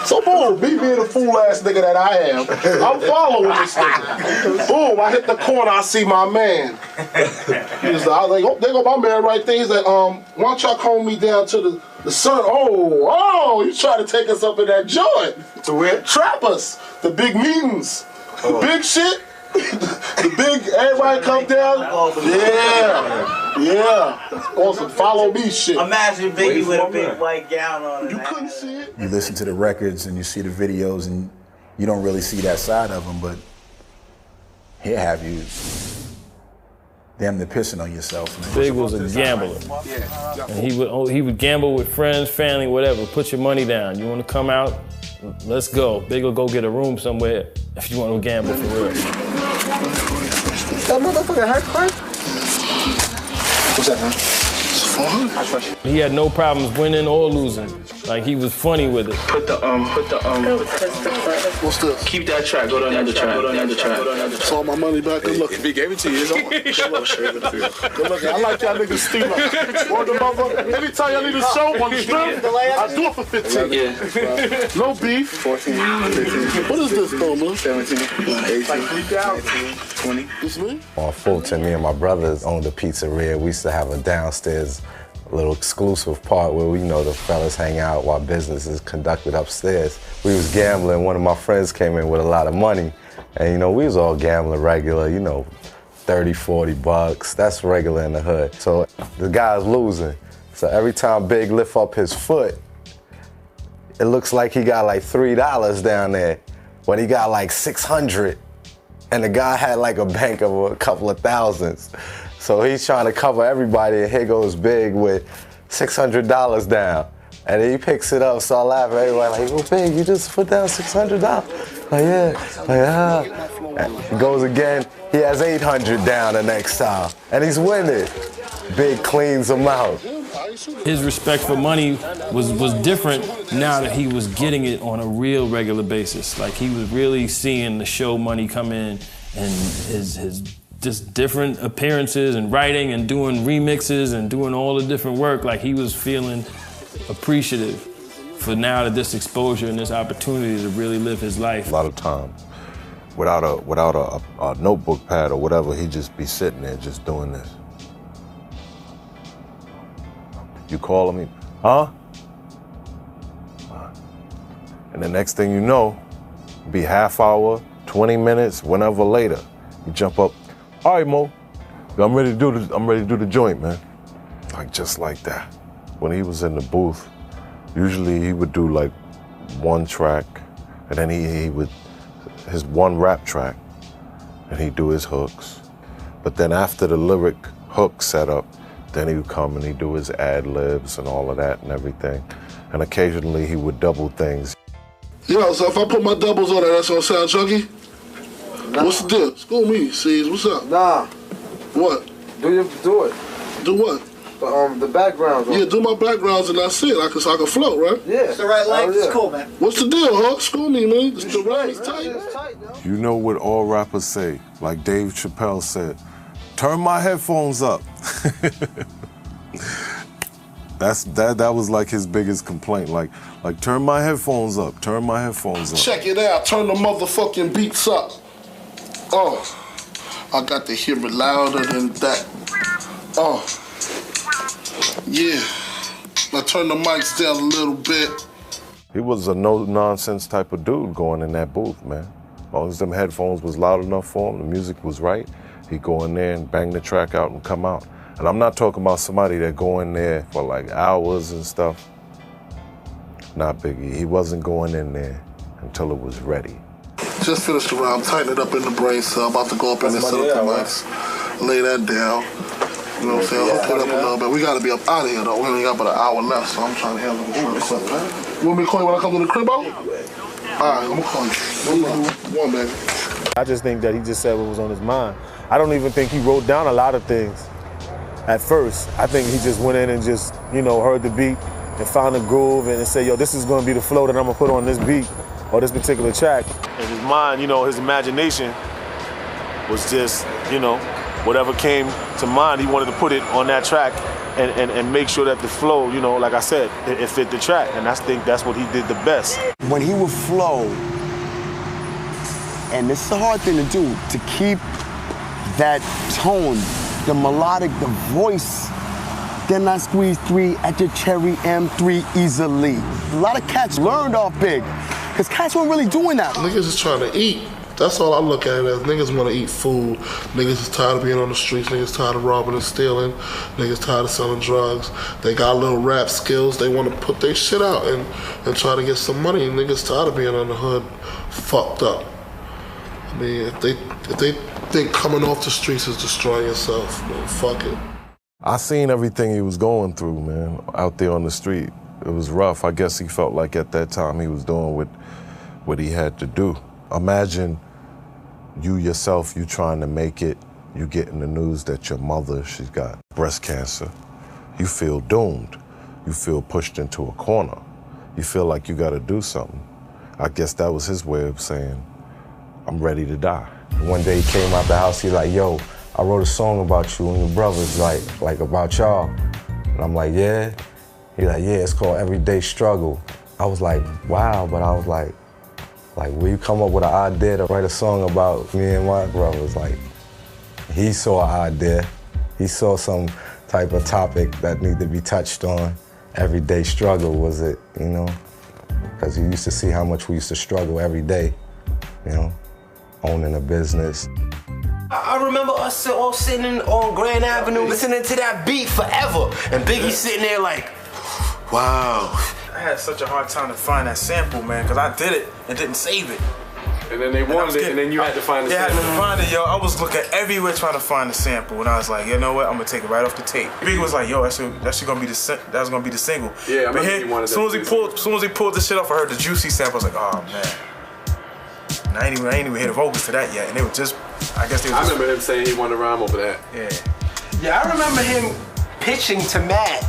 So boom, me being the fool ass nigga that I am, I'm following this nigga. Boom, I hit the corner, I see my man. I was like, oh, there go my man right there. He's like, why don't y'all calm me down to the sun? Oh, you trying to take us up in that joint. To where? Trap us. The big meetings. The big shit. The big, everybody come down. Yeah. Awesome. Follow me shit. Imagine Biggie with a big white gown on. You couldn't see it. You listen to the records and you see the videos and you don't really see that side of him, but he'll have you damn near pissing on yourself. Man. Big was a gambler. And he would gamble with friends, family, whatever. Put your money down. You want to come out? Let's go. Big will go get a room somewhere if you want to gamble for real. That motherfucker hurt, right? What's that, man? He had no problems winning or losing. Like, he was funny with it. What's this? Keep that track. Go to another track. Saw my money back. Good looking. If he gave it to you, it's on. Good looking. I like y'all niggas stealing. Anytime y'all need a show on the strip, I do it for 15. Yeah. No beef. 14. 15. What is this though, man? 17. 18. Like 3,000. 20. This me? On Fulton, me and my brothers owned a pizzeria. We used to have a downstairs little exclusive part where the fellas hang out while business is conducted upstairs. We was gambling. One of my friends came in with a lot of money, and we was all gambling regular, 30, 40 bucks. That's regular in the hood. So the guy's losing. So every time Big lift up his foot, it looks like he got like $3 down there, but he got like 600. And the guy had like a bank of a couple of thousands. So he's trying to cover everybody, and here goes Big with $600 down. And then he picks it up, so I laugh at everybody like, oh, Big, you just put down $600? Like, yeah, like, ah. And he goes again, he has 800 down the next time, and he's winning. Big cleans him out. His respect for money was different now that he was getting it on a real regular basis. Like, he was really seeing the show money come in, and his just different appearances and writing and doing remixes and doing all the different work. Like, he was feeling appreciative for now that this exposure and this opportunity to really live his life. A lot of times without a notebook pad or whatever, he'd just be sitting there just doing this. You calling me? Huh? And the next thing you know, be half hour, 20 minutes, whenever later, you jump up. All right, Mo, I'm ready to do the joint, man. Like just like that. When he was in the booth, usually he would do like one track, and then he would his one rap track, and he'd do his hooks. But then after the lyric hook setup, then he would come and he'd do his ad-libs and all of that and everything. And occasionally he would double things. Yo, so if I put my doubles on there, that's gonna sound chunky? Nah. What's the deal? School me, C's. What's up? Nah. What? Do it. Do what? The backgrounds. Yeah, do my backgrounds and that's it. I can float, right? Yeah. It's the right length. It's cool, man. What's the deal, huh? School me, man. The rhyme is tight. You know what all rappers say, like Dave Chappelle said, turn my headphones up. That was like his biggest complaint, like turn my headphones up, turn my headphones up. Check it out, turn the motherfucking beats up. Oh, I got to hear it louder than that. Oh, yeah. Now turn the mics down a little bit. He was a no-nonsense type of dude going in that booth, man. As long as them headphones was loud enough for him, the music was right, he'd go in there and bang the track out and come out. And I'm not talking about somebody that go in there for like hours and stuff. Not Biggie. He wasn't going in there until it was ready. Just finished the round, tighten it up in the brain cell, about to go up in there, set up the mics, lay that down. You know what I'm saying? Hook it up a little bit. We gotta be up out of here though. We only got about an hour left, so I'm trying to handle this real quick, man. You want me to call you when I come to the crib out? Alright, I'm gonna call you. One, baby. I just think that he just said what was on his mind. I don't even think he wrote down a lot of things at first. I think he just went in and just, heard the beat and found a groove and said, yo, this is gonna be the flow that I'm gonna put on this beat or this particular track. In his mind, his imagination was just, whatever came to mind, he wanted to put it on that track and make sure that the flow, like I said, it fit the track. And I think that's what he did the best. When he would flow, and this is a hard thing to do, to keep that tone, the melodic, the voice, then I squeeze 3 at your cherry M3 easily. A lot of cats learned off Big, because cats weren't really doing that. Niggas is trying to eat. That's all I look at it as. Niggas want to eat food. Niggas is tired of being on the streets. Niggas tired of robbing and stealing. Niggas tired of selling drugs. They got little rap skills. They want to put their shit out and try to get some money. Niggas tired of being on the hood fucked up. I mean, if they think coming off the streets is destroying yourself, man, fuck it. I seen everything he was going through, man, out there on the street. It was rough. I guess he felt like at that time he was doing what he had to do. Imagine you yourself, you trying to make it, you get in the news that your mother, she's got breast cancer. You feel doomed. You feel pushed into a corner. You feel like you gotta do something. I guess that was his way of saying, I'm ready to die. One day he came out the house, he like, yo, I wrote a song about you and your brothers, like about y'all. And I'm like, yeah? He like, yeah, it's called Everyday Struggle. I was like, wow, but I was like, will you come up with an idea to write a song about me and my brothers? Like, he saw an idea. He saw some type of topic that needed to be touched on. Everyday struggle was it, Because he used to see how much we used to struggle every day, owning a business. I remember us all sitting on Grand Avenue listening to that beat forever. And Biggie sitting there like, wow. I had such a hard time to find that sample, man, because I did it and didn't save it. And then they wanted it, and then you had to find the sample. Yeah, I had to find it, yo. I was looking everywhere trying to find the sample, and I was like, you know what? I'm gonna take it right off the tape. Biggie was like, yo, that's gonna be the single. Yeah, I but remember you wanted as soon as he pulled the shit off, I heard the Juicy sample. I was like, oh man. And I ain't even hit the vocals to that yet, and they were just, I guess they were just. I remember him saying he wanted to rhyme over that. Yeah, I remember him pitching to Matt,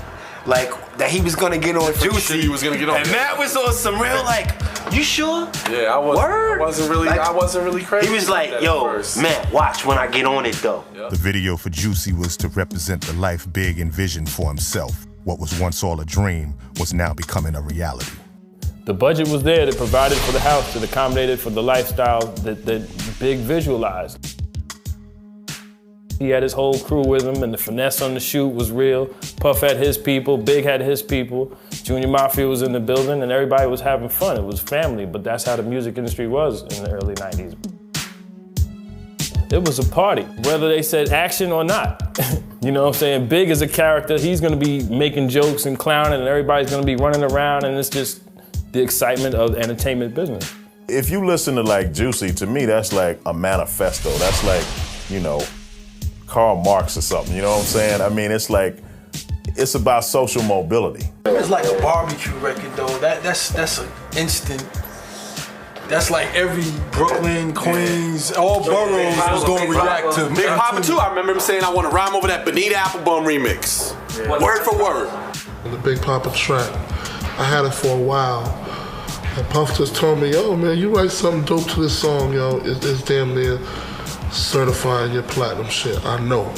like, that he was gonna get on Juicy. He was gonna get on. And Matt was on some real, like, you sure? Yeah, I wasn't really crazy. He was like, yo, Matt, watch when I get on it though. The video for Juicy was to represent the life Big envisioned for himself. What was once all a dream was now becoming a reality. The budget was there that provided for the house, that accommodated for the lifestyle that Big visualized. He had his whole crew with him, and the finesse on the shoot was real. Puff had his people, Big had his people, Junior Mafia was in the building, and everybody was having fun. It was family, but that's how the music industry was in the early 90s. It was a party, whether they said action or not. You know what I'm saying? Big is a character, he's gonna be making jokes and clowning, and everybody's gonna be running around, and it's just the excitement of the entertainment business. If you listen to like Juicy, to me that's like a manifesto. That's like, you know, Karl Marx or something, you know what I'm saying? I mean, it's like, it's about social mobility. It's like a barbecue record though. That's an instant. That's like every Brooklyn, Queens, all boroughs was going to react to. Big Papa too, I remember him saying, I want to rhyme over that Bonita Applebum remix. Yeah. Word for word. The Big Papa track, I had it for a while. And Puff just told me, yo man, you write something dope to this song, yo. It's damn near certifying your platinum shit, I know.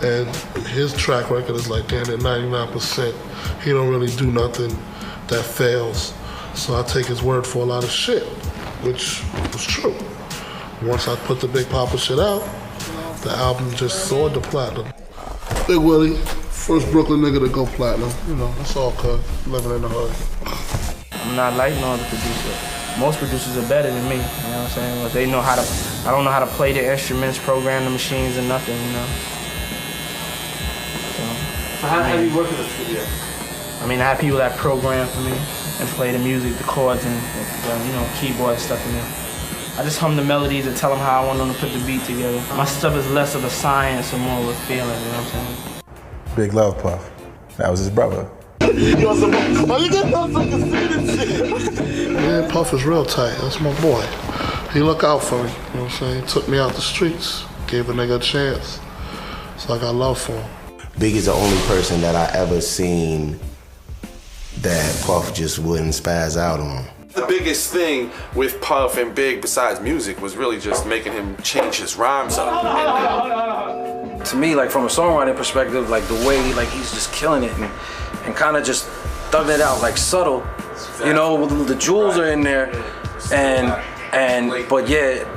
And his track record is like damn near 99%. He don't really do nothing that fails. So I take his word for a lot of shit, which was true. Once I put the Big Papa shit out, the album just soared to platinum. Big Willie, first Brooklyn nigga to go platinum. You know, that's all good, living in the hood. I'm not like no other producer. Most producers are better than me, you know what I'm saying? They know how to, I don't know how to play the instruments, program the machines or nothing, you know? So how do you work in the studio? I mean, I have people that program for me and play the music, the chords, and you know, keyboard stuff in there. I just hum the melodies and tell them how I want them to put the beat together. My stuff is less of a science and more of a feeling, you know what I'm saying? Big love, Puff. That was his brother. Man, Puff is real tight. That's my boy. He look out for me, you know what I'm saying? He took me out the streets, gave a nigga a chance. So I got love for him. Big is the only person that I ever seen that Puff just wouldn't spaz out on. The biggest thing with Puff and Big, besides music, was really just making him change his rhymes up. To me, like from a songwriting perspective, like the way like he's just killing it and kind of just thugging it out, like subtle. You know, the jewels are in there,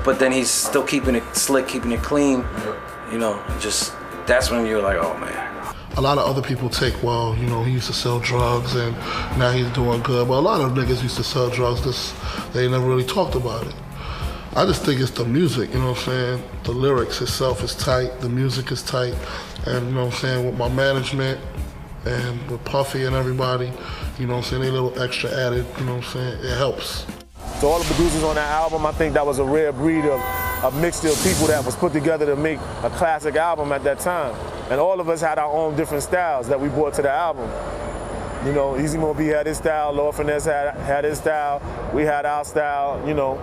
but then he's still keeping it slick, keeping it clean. You know, just that's when you're like, oh man. A lot of other people take, well, you know, he used to sell drugs and now he's doing good. But a lot of niggas used to sell drugs, they never really talked about it. I just think it's the music, you know what I'm saying? The lyrics itself is tight, the music is tight, and you know what I'm saying, with my management and with Puffy and everybody, you know what I'm saying, they a little extra added, you know what I'm saying, it helps. So all the producers on that album, I think that was a rare breed of a mixture of people that was put together to make a classic album at that time. And all of us had our own different styles that we brought to the album. You know, Easy Mo B had his style, Lord Finesse had his style, we had our style, you know,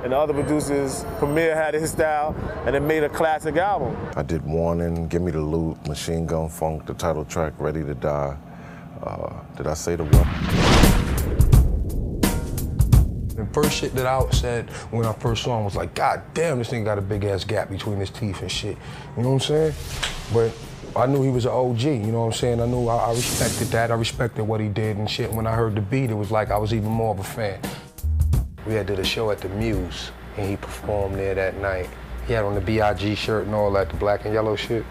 and the other producers, Premier had his style, and it made a classic album. I did Warning, Give Me the Loot, Machine Gun Funk, the title track, Ready to Die. Did I say the one? The first shit that I said when I first saw him was like, God damn, this nigga got a big ass gap between his teeth and shit. You know what I'm saying? But I knew he was an OG, you know what I'm saying? I knew I respected that. I respected what he did and shit. When I heard the beat, it was like I was even more of a fan. We had did a show at the Muse, and he performed there that night. He had on the B.I.G. shirt and all that, the black and yellow shit.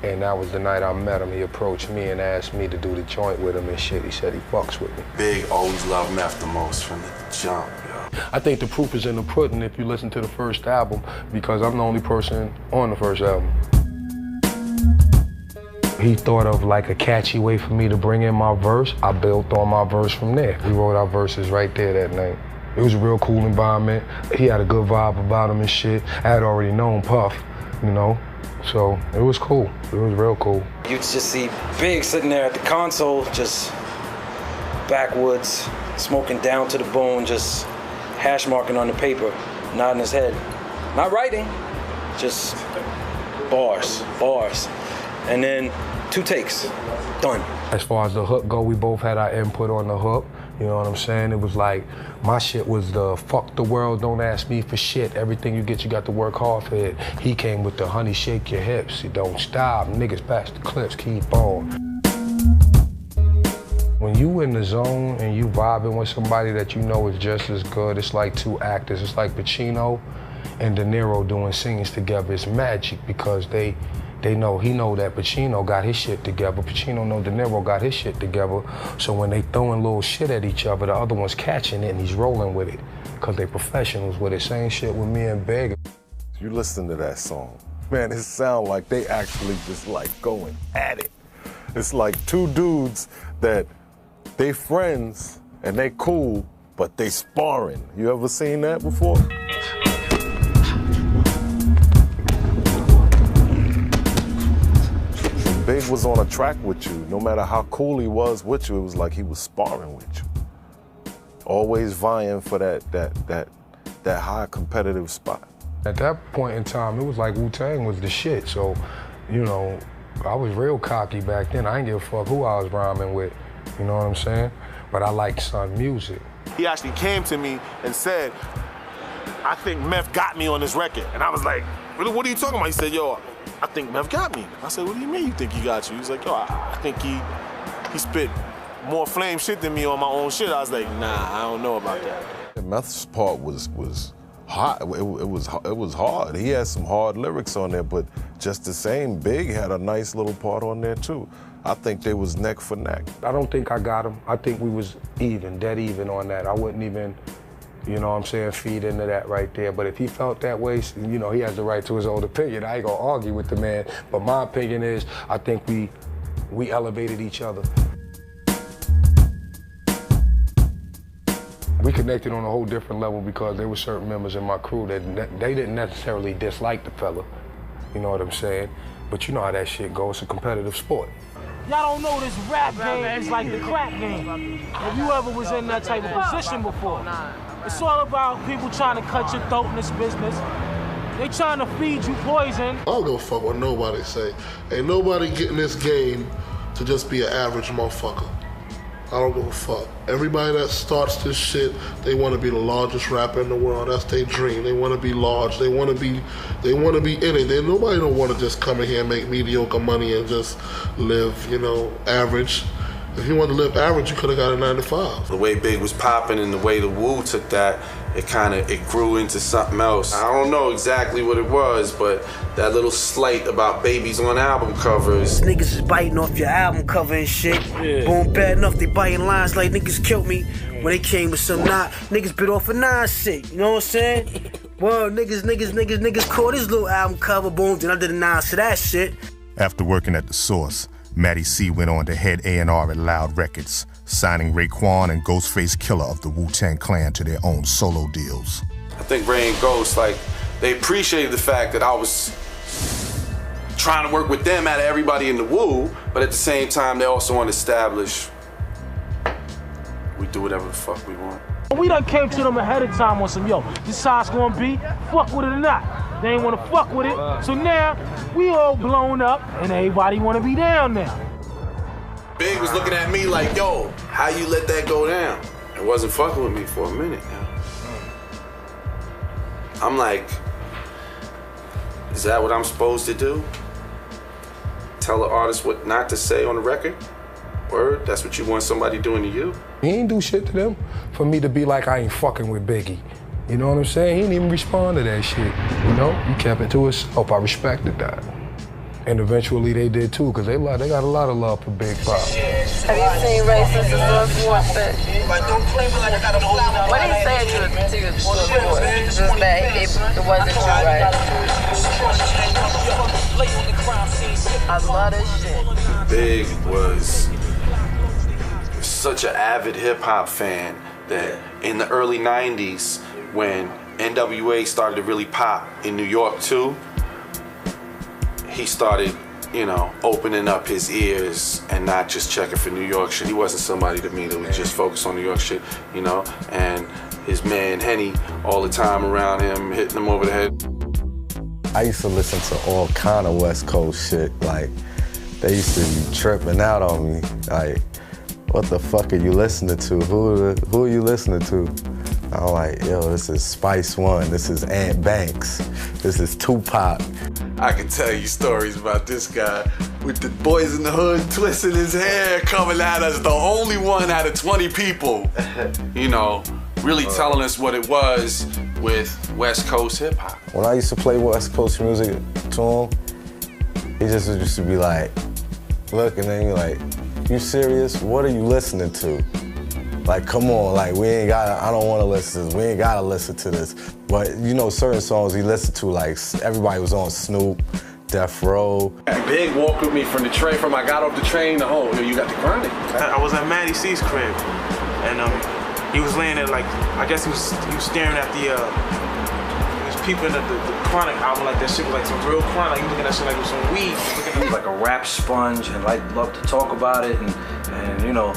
And that was the night I met him. He approached me and asked me to do the joint with him and shit. He said he fucks with me. Big always loved Meth the most from the jump, yo. I think the proof is in the pudding if you listen to the first album, because I'm the only person on the first album. He thought of like a catchy way for me to bring in my verse. I built on my verse from there. We wrote our verses right there that night. It was a real cool environment. He had a good vibe about him and shit. I had already known Puff, you know, so it was cool. It was real cool. You just see Big sitting there at the console, just backwoods, smoking down to the bone, just hash marking on the paper, nodding his head. Not writing, just bars. And then 2 takes, done. As far as the hook go, we both had our input on the hook. You know what I'm saying? It was like, my shit was the fuck the world, don't ask me for shit. Everything you get, you got to work hard for it. He came with the honey, shake your hips. You don't stop, niggas pass the clips, keep on. When you in the zone and you vibing with somebody that you know is just as good, it's like two actors. It's like Pacino and De Niro doing scenes together. It's magic because he know that Pacino got his shit together. Pacino know De Niro got his shit together. So when they throwing little shit at each other, the other one's catching it and he's rolling with it because they professionals with it. Same shit with me and Big. You listen to that song, man, it sound like they actually just like going at it. It's like two dudes that they friends and they cool, but they sparring. You ever seen that before? When Big was on a track with you, no matter how cool he was with you, it was like he was sparring with you. Always vying for that high competitive spot. At that point in time, it was like Wu-Tang was the shit. So, you know, I was real cocky back then. I didn't give a fuck who I was rhyming with. You know what I'm saying? But I like Son music. He actually came to me and said, I think Meth got me on this record. And I was like, what are you talking about? He said, yo, I think Meth got me. I said, what do you mean you think he got you? He's like, yo, I think he spit more flame shit than me on my own shit. I was like, nah, I don't know about that. Meth's part was hot. It was hard. He had some hard lyrics on there, but just the same, Big had a nice little part on there too. I think they was neck for neck. I don't think I got him. I think we was even, dead even on that. I wouldn't even, you know what I'm saying, feed into that right there. But if he felt that way, you know, he has the right to his own opinion. I ain't gonna argue with the man, but my opinion is I think we elevated each other. We connected on a whole different level because there were certain members in my crew that they didn't necessarily dislike the fella, you know what I'm saying? But you know how that shit goes, it's a competitive sport. Y'all don't know this rap game is like the crack game. If you ever was in that type of position before, it's all about people trying to cut your throat in this business. They trying to feed you poison. I don't give a fuck what nobody say. Ain't nobody getting this game to just be an average motherfucker. I don't give a fuck. Everybody that starts this shit, they want to be the largest rapper in the world. That's their dream. They want to be large. They want to be in it. Nobody don't want to just come in here and make mediocre money and just live, you know, average. If you wanted to live average, you could have got a 9 to 5. The way Big was popping and the way the Wu took that, it grew into something else. I don't know exactly what it was, but that little slight about babies on album covers. Niggas is biting off your album cover and shit. Yeah. Boom, bad enough they biting lines like niggas killed me when they came with some knot. Niggas bit off a 9 shit, you know what I'm saying? Well, niggas caught his little album cover, boom, then I did a 9 to that shit. After working at The Source, Matty C went on to head A&R at Loud Records, signing Raekwon and Ghostface Killah of the Wu-Tang Clan to their own solo deals. I think Ray and Ghost, like, they appreciated the fact that I was trying to work with them out of everybody in the Wu, but at the same time, they also want to establish we do whatever the fuck we want. We done came to them ahead of time on some, yo, this how it's gonna be, fuck with it or not. They ain't wanna fuck with it, so now we all blown up and everybody wanna be down now. Big was looking at me like, yo, how you let that go down? It wasn't fucking with me for a minute now. I'm like, is that what I'm supposed to do? Tell the artist what not to say on the record? Word? That's what you want somebody doing to you? He ain't do shit to them for me to be like, I ain't fucking with Biggie. You know what I'm saying? He didn't even respond to that shit. You know? He kept it to himself. I respected that. And eventually they did too, because they got a lot of love for Big Pop. Have you seen Racist Love Warfare? What he said to you was that it wasn't you, right? I love this shit. Big was such an avid hip-hop fan that in the early 90s, when NWA started to really pop in New York too, he started, you know, opening up his ears and not just checking for New York shit. He wasn't somebody to me that would just focus on New York shit, you know? And his man Henny all the time around him, hitting him over the head. I used to listen to all kind of West Coast shit. Like, they used to be tripping out on me. Like, what the fuck are you listening to? Who are you listening to? I'm like, yo, this is Spice One, this is Ant Banks, this is Tupac. I can tell you stories about this guy. with the Boys in the Hood twisting his hair, coming at us, the only one out of 20 people, you know, really telling us what it was with West Coast hip hop. When I used to play West Coast music to him, he just used to be like, look, and then you're like, you serious? What are you listening to? Like, come on, like, I don't want to listen to this. We ain't gotta listen to this. But, you know, certain songs he listened to, like, everybody was on Snoop, Death Row. Big walked with me from the train, I got off the train to home. Yo, you got the Chronic. I was at Matty C's crib, and he was laying there like, I guess he was staring at the, he was peeping at the Chronic album, like that shit was like some real Chronic. He was looking at that shit like it was some weed. He was like a rap sponge and like loved to talk about it and you know,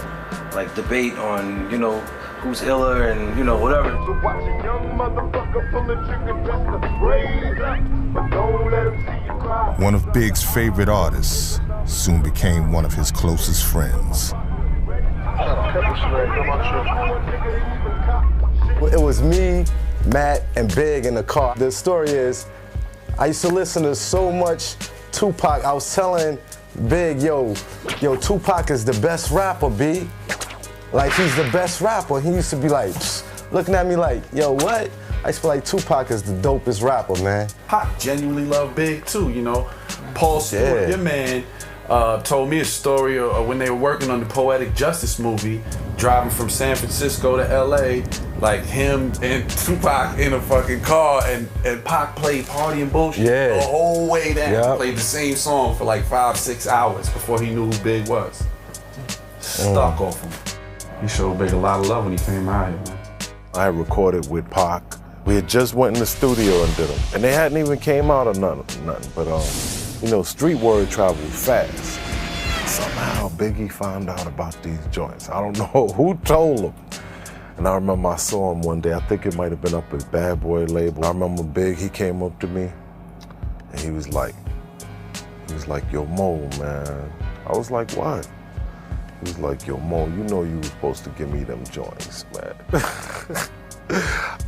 like debate on, you know, who's iller and, you know, whatever. One of Big's favorite artists soon became one of his closest friends. It was me, Matt, and Big in the car. The story is, I used to listen to so much Tupac. I was telling Big, yo, Tupac is the best rapper, B. Like, he's the best rapper. He used to be like, looking at me like, yo, what? I used to be like, Tupac is the dopest rapper, man. Pac genuinely loved Big too, you know. Paul Stewart, your man, told me a story of when they were working on the Poetic Justice movie, driving from San Francisco to LA, like him and Tupac in a fucking car, and Pac played Party and Bullshit the whole way down. Played the same song for like 5-6 hours before he knew who Big was. Stuck off him. He showed Big a lot of love when he came out here, man. I had recorded with Pac. We had just went in the studio and did them. And they hadn't even came out or nothing. But, you know, street word traveled fast. Somehow Biggie found out about these joints. I don't know who told him. And I remember I saw him one day. I think it might have been up at Bad Boy label. I remember Big, he came up to me and he was like, yo, Mo, man. I was like, what? He was like, yo, Mo, you know you were supposed to give me them joints, man.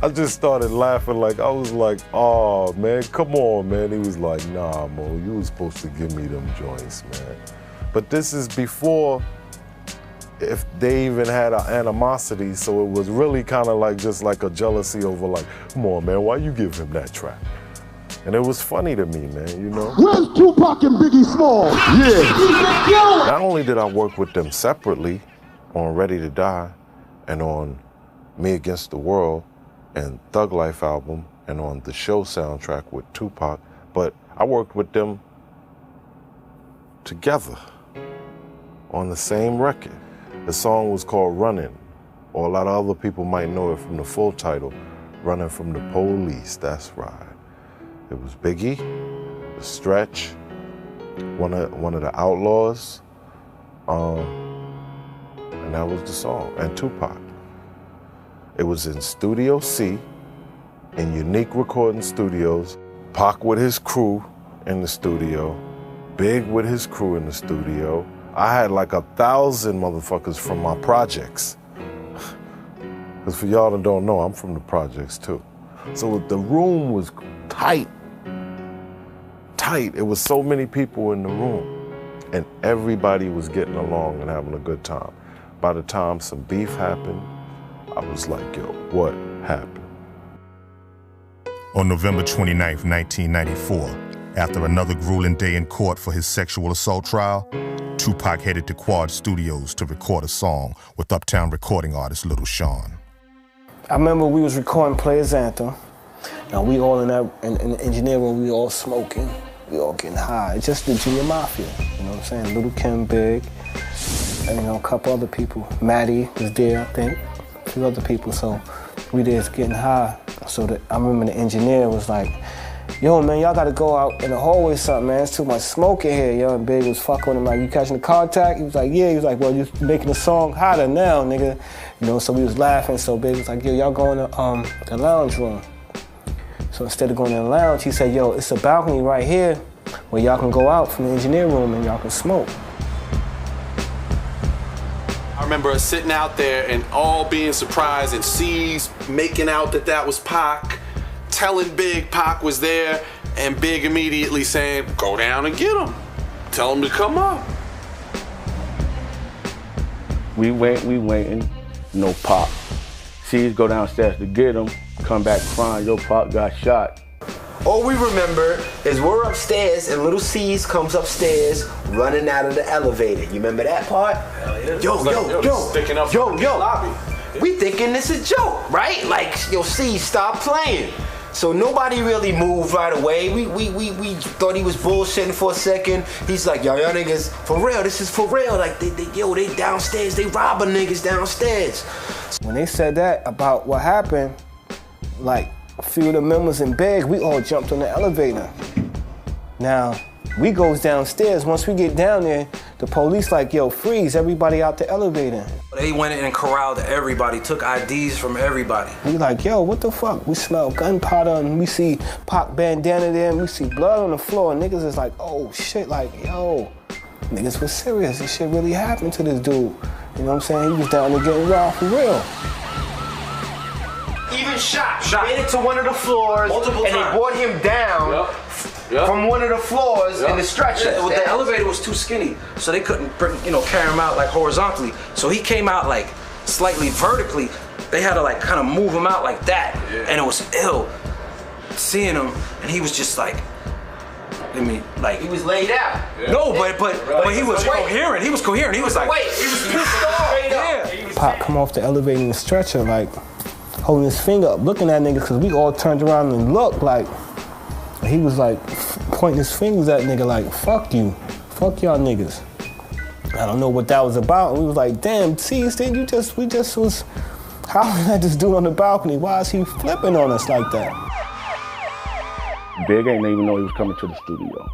I just started laughing, like, I was like, oh, man, come on, man. He was like, nah, Mo, you were supposed to give me them joints, man. But this is before, if they even had an animosity, so it was really kind of like just like a jealousy over like, come on, man, why you give him that track? And it was funny to me, man, you know? Where's Tupac and Biggie Small? Yeah. Not only did I work with them separately on Ready to Die and on Me Against the World and Thug Life album and on the Show soundtrack with Tupac, but I worked with them together on the same record. The song was called Running, or a lot of other people might know it from the full title, Running from the Police, that's right. It was Biggie, The Stretch, one of the Outlaws, and that was the song, and Tupac. It was in Studio C, in Unique Recording Studios, Pac with his crew in the studio, Big with his crew in the studio. I had like 1,000 motherfuckers from my projects. Because for y'all that don't know, I'm from the projects too. So the room was tight. It was so many people in the room. And everybody was getting along and having a good time. By the time some beef happened, I was like, yo, what happened? On November 29th, 1994, after another grueling day in court for his sexual assault trial, Tupac headed to Quad Studios to record a song with Uptown recording artist Little Sean. I remember we was recording Players Anthem, and we all in the engineer room, we all smoking, we all getting high. It's just the Junior Mafia, you know what I'm saying? Little Kim, Big, and, you know, a couple other people. Maddie was there, I think, a few other people, so we just getting high. So I remember the engineer was like, yo, man, y'all gotta go out in the hallway or something, man. It's too much smoke in here, yo. And Big was fucking with him, like, you catching the contact? He was like, yeah. He was like, well, you're making the song hotter now, nigga. You know, so we was laughing. So Big was like, yo, y'all go in the lounge room. So instead of going in the lounge, he said, yo, it's a balcony right here where y'all can go out from the engineer room and y'all can smoke. I remember us sitting out there and all being surprised, and C's making out that was Pac, telling Big Pac was there, and Big immediately saying, go down and get him. Tell him to come up. We waiting, no Pop. C's go downstairs to get him, come back crying, yo, Pop got shot. All we remember is we're upstairs and little C's comes upstairs running out of the elevator. You remember that part? Hell yeah. Yo. We thinking this is a joke, right? Like, yo, C, stop playing. So nobody really moved right away. We thought he was bullshitting for a second. He's like, yo, y'all niggas, for real, this is for real. Like, they downstairs, they robbing niggas downstairs. When they said that about what happened, like, a few of the members in Big, we all jumped on the elevator. Now, we goes downstairs. Once we get down there, the police like, yo, freeze, everybody out the elevator. They went in and corralled everybody, took IDs from everybody. We like, yo, what the fuck? We smell gunpowder and we see Pac bandana there and we see blood on the floor. And niggas is like, oh shit, like, yo, niggas was serious. This shit really happened to this dude. You know what I'm saying? He was down there getting robbed for real. Even shot. Made it to one of the floors, multiple times. They brought him down from one of the floors in the stretcher. Yeah, the elevator was too skinny, so they couldn't, carry him out like horizontally. So he came out like slightly vertically. They had to like kind of move him out like that, and it was ill. Seeing him, and he was just like, he was laid out. No, but he was coherent. He was coherent. He was like, he was pissed off. Pop come off the elevator in the stretcher, like, holding his finger up, looking at niggas, because we all turned around and looked like, he was like pointing his fingers at nigga like, fuck you, fuck y'all niggas. I don't know what that was about. And we was like, damn, see, we just was howling at this dude on the balcony. Why is he flipping on us like that? Big ain't even know he was coming to the studio.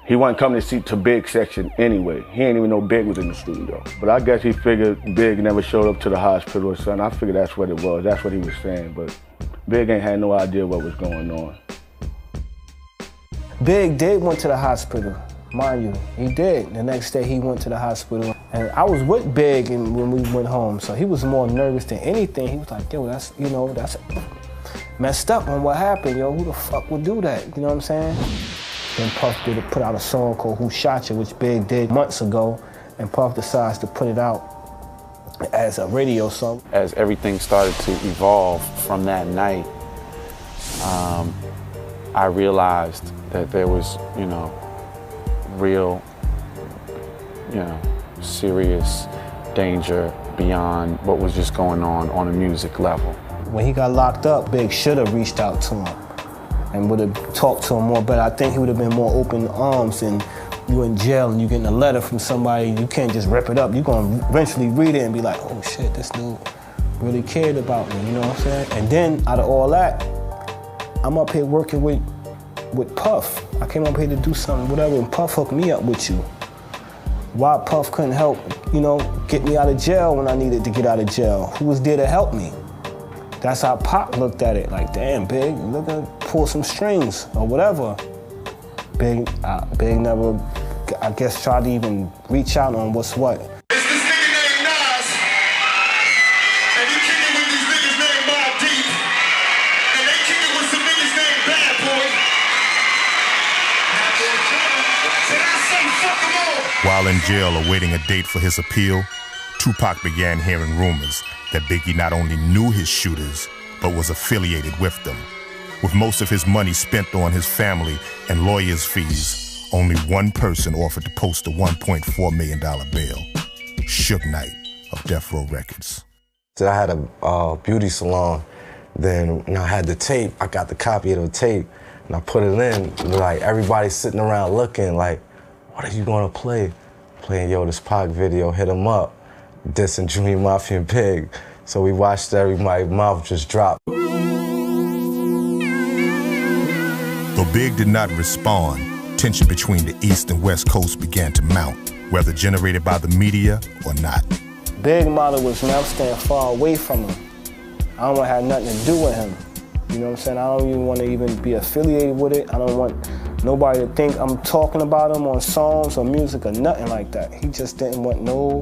He wasn't coming to see to Big section anyway. He ain't even know Big was in the studio. But I guess he figured Big never showed up to the hospital or something. I figured that's what it was. That's what he was saying. But Big ain't had no idea what was going on. Big did went to the hospital, mind you. He did. The next day he went to the hospital. And I was with Big when we went home. So he was more nervous than anything. He was like, yo, that's messed up on what happened, yo. Who the fuck would do that? You know what I'm saying? Then Puff put out a song called Who Shot You, which Big did months ago, and Puff decides to put it out as a radio song. As everything started to evolve from that night, I realized that there was, real, serious danger beyond what was just going on a music level. When he got locked up, Big should have reached out to him and would have talked to him more, but I think he would have been more open arms. And you in jail and you getting a letter from somebody, you can't just rip it up. You're gonna eventually read it and be like, oh shit, this dude really cared about me, you know what I'm saying? And then out of all that, I'm up here working with Puff. I came up here to do something, whatever, and Puff hooked me up with you. Why Puff couldn't help, get me out of jail when I needed to get out of jail? Who was there to help me? That's how Pop looked at it, like, damn, Big, look at pull some strings or whatever. Big never, I guess, tried to even reach out on what's what. It's this nigga named Nas, and he kicking with these niggas named Deep, and they kicking with some niggas named Bad Boy. Did I say fuck them all? While in jail awaiting a date for his appeal, Tupac began hearing rumors that Biggie not only knew his shooters, but was affiliated with them. With most of his money spent on his family and lawyers' fees, only one person offered to post a $1.4 million bail. Suge Knight of Death Row Records. I had a beauty salon. Then I had the tape. I got the copy of the tape, and I put it in. Like, everybody's sitting around looking like, what are you gonna play? Playing, yo, this Pac video, hit him up. Dissing Junior Mafia and Pig. So we watched everybody's mouth just drop. Though Big did not respond, tension between the East and West Coast began to mount, whether generated by the media or not. Big mother was now staying far away from him. I don't want to have nothing to do with him. You know what I'm saying? I don't even want to even be affiliated with it. I don't want nobody to think I'm talking about him on songs or music or nothing like that. He just didn't want no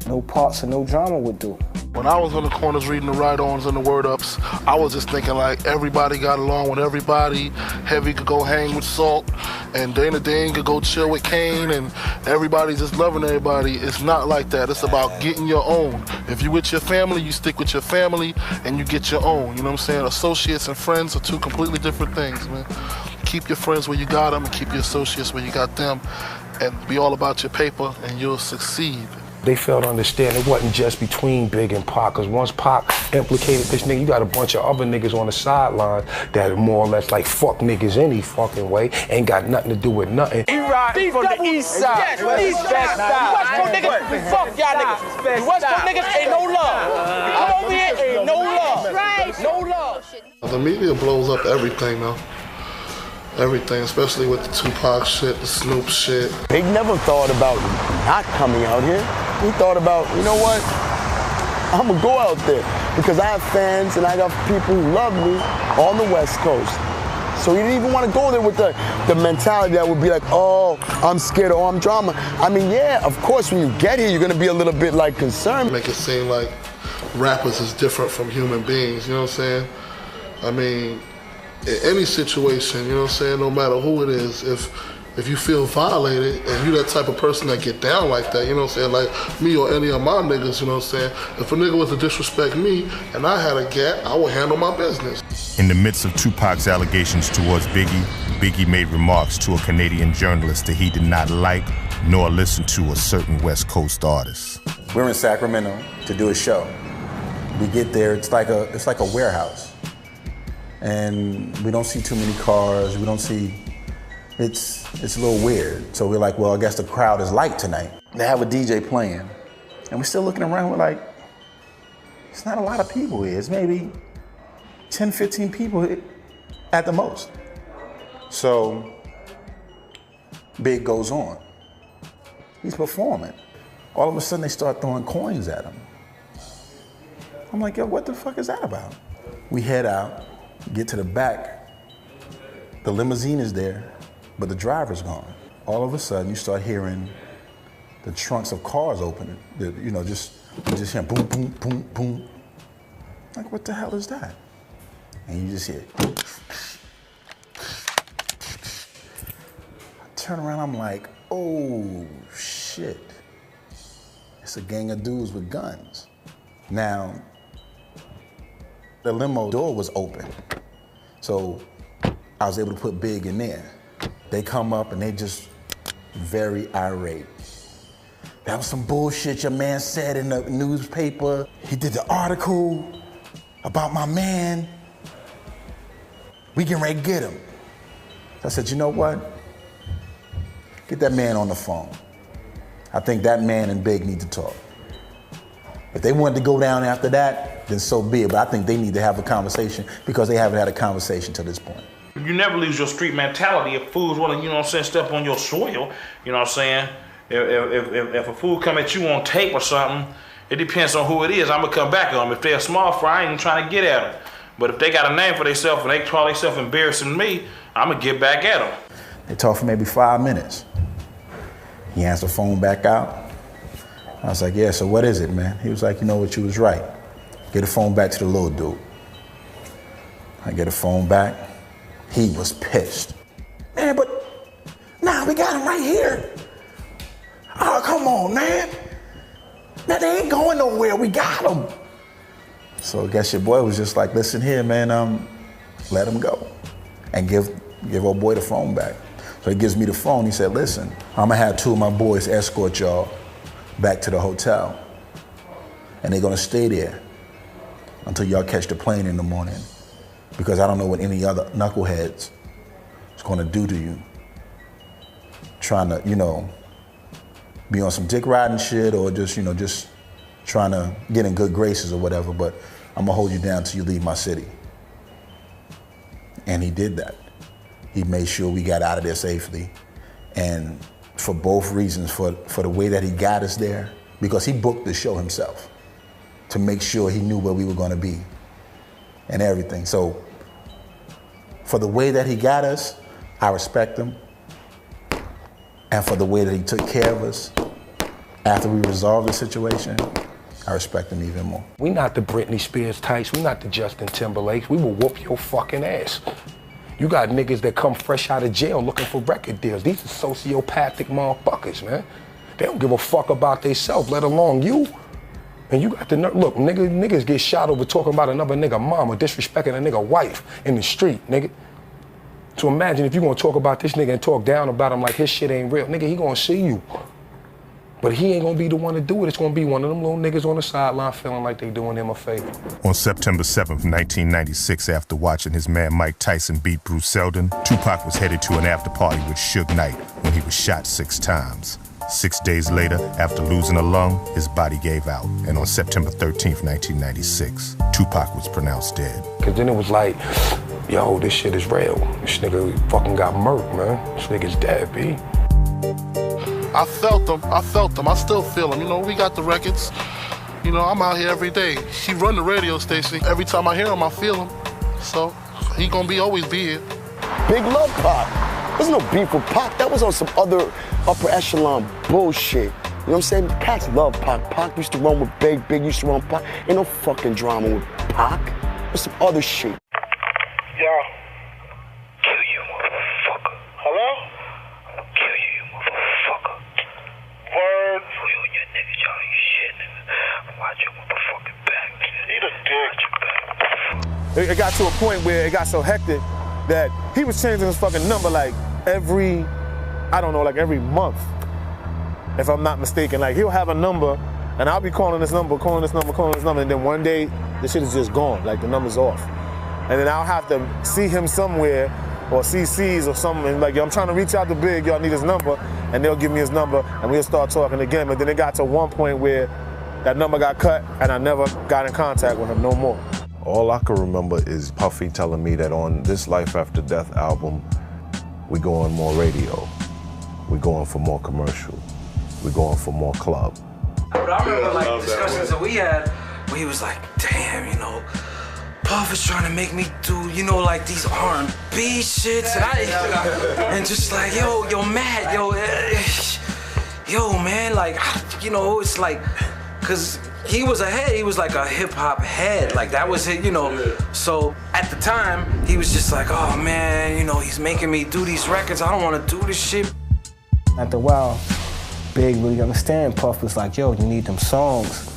no parts and no drama would do. When I was on the corners reading the write-ons and the word-ups, I was just thinking like everybody got along with everybody. Heavy could go hang with Salt, and Dana Dane could go chill with Kane, and everybody's just loving everybody. It's not like that. It's about getting your own. If you with your family, you stick with your family, and you get your own. You know what I'm saying? Associates and friends are two completely different things, man. Keep your friends where you got them, and keep your associates where you got them, and be all about your paper, and you'll succeed. They failed to understand it wasn't just between Big and Pac, because once Pac implicated this nigga, you got a bunch of other niggas on the sideline that are more or less like fuck niggas any fucking way, ain't got nothing to do with nothing. He ride from the east side. Yes, east side. You West Coast niggas, fuck y'all niggas. You West Coast niggas ain't no love. Come over here, ain't no love. No love. The media blows up everything though. Everything, especially with the Tupac shit, the Snoop shit. Big never thought about not coming out here. He thought about, you know what? I'm gonna go out there because I have fans and I got people who love me on the West Coast. So he didn't even want to go there with the mentality that would be like, oh, I'm scared or I'm drama. I mean, yeah, of course, when you get here, you're gonna be a little bit like concerned. Make it seem like rappers is different from human beings, you know what I'm saying? I mean, in any situation, you know what I'm saying, no matter who it is, if you feel violated and you that type of person that get down like that, you know what I'm saying, like me or any of my niggas, you know what I'm saying, if a nigga was to disrespect me and I had a gap, I would handle my business. In the midst of Tupac's allegations towards Biggie, Biggie made remarks to a Canadian journalist that he did not like nor listen to a certain West Coast artist. We're in Sacramento to do a show. We get there, it's like a warehouse. And we don't see too many cars, we don't see, it's a little weird. So we're like, well, I guess the crowd is light tonight. They have a DJ playing, and we're still looking around, we're like, it's not a lot of people here. It's maybe 10, 15 people at the most. So Big goes on. He's performing. All of a sudden they start throwing coins at him. I'm like, yo, what the fuck is that about? We head out. Get to the back, the limousine is there, but the driver's gone. All of a sudden, you start hearing the trunks of cars opening. You know, you just hear boom, boom, boom, boom. Like, what the hell is that? And you just hear. I turn around, I'm like, oh shit. It's a gang of dudes with guns. Now, the limo door was open. So I was able to put Big in there. They come up and they just very irate. That was some bullshit your man said in the newspaper. He did the article about my man. We getting ready to get him. So I said, you know what? Get that man on the phone. I think that man and Big need to talk. If they wanted to go down after that, then so be it. But I think they need to have a conversation because they haven't had a conversation to this point. You never lose your street mentality if fools want to, you know what I'm saying, step on your soil. You know what I'm saying? If a fool come at you on tape or something, it depends on who it is. I'm going to come back on them. If they're a small fry, I ain't even trying to get at them. But if they got a name for themselves and they call themselves embarrassing me, I'm going to get back at them. They talked for maybe 5 minutes. He hands the phone back out. I was like, yeah, so what is it, man? He was like, you know what, you was right. Get the phone back to the little dude. I get the phone back. He was pissed. Man, but, nah, we got him right here. Oh, come on, man. Man, they ain't going nowhere, we got him. So I guess your boy was just like, listen here, man, let him go. And give old boy the phone back. So he gives me the phone, he said, listen, I'm gonna have 2 of my boys escort y'all back to the hotel. And they're gonna stay there until y'all catch the plane in the morning. Because I don't know what any other knuckleheads is gonna do to you. Trying to, you know, be on some dick riding shit or just, you know, just trying to get in good graces or whatever, but I'm gonna hold you down till you leave my city. And he did that. He made sure we got out of there safely. And for both reasons, for the way that he got us there, because he booked the show himself to make sure he knew where we were gonna be and everything. So for the way that he got us, I respect him. And for the way that he took care of us, After we resolved the situation, I respect him even more. We not the Britney Spears types. We not the Justin Timberlakes. We will whoop your fucking ass. You got niggas that come fresh out of jail looking for record deals. These are sociopathic motherfuckers, man. They don't give a fuck about themselves, let alone you. And you got the nerve. Look, niggas get shot over talking about another nigga mama, disrespecting a nigga wife in the street, nigga. So imagine if you gonna talk about this nigga and talk down about him like his shit ain't real. Nigga, he gonna see you. But he ain't gonna be the one to do it. It's gonna be one of them little niggas on the sideline feeling like they doing him a favor. On September 7th, 1996, after watching his man Mike Tyson beat Bruce Seldon, Tupac was headed to an after party with Suge Knight when he was shot 6 times. 6 days later, after losing a lung, his body gave out. And on September 13th, 1996, Tupac was pronounced dead. Cause then it was like, yo, this shit is real. This nigga fucking got murked, man. This nigga's dead, B. I felt them. I still feel them. You know, we got the records. You know, I'm out here every day. He run the radio station. Every time I hear him, I feel him. So he gonna always be here. Big love Pac. There's no beef with Pac. That was on some other upper echelon bullshit. You know what I'm saying? Cats love Pac. Pac used to run with Big. Big used to run with Pac. Ain't no fucking drama with Pac. There's some other shit. Yo. Kill you, motherfucker. Hello? Kill you, motherfucker. Word. For you and your niggas, y'all ain't shit, nigga. Watch your motherfucking back. Eat a dick. It got to a point where it got so hectic that he was changing his fucking number like every month, if I'm not mistaken. Like, he'll have a number, and I'll be calling this number, and then one day, the shit is just gone, like the number's off. And then I'll have to see him somewhere, or CCs or something, and like, yo, I'm trying to reach out to Big, y'all need his number, and they'll give me his number, and we'll start talking again. But then it got to one point where that number got cut, and I never got in contact with him no more. All I can remember is Puffy telling me that on this Life After Death album, we go on more radio, we going for more commercial, we going for more club. But I remember like discussions that we had where he was like, damn, you know, Puff is trying to make me do, you know, like these R&B shits, and just like, yo, Matt, yo, man, like, you know, it's like, cause he was ahead, he was like a hip hop head, like that was it, you know. So at the time, he was just like, oh man, you know, he's making me do these records, I don't wanna do this shit. After a while, Big really understand. Puff was like, yo, you need them songs,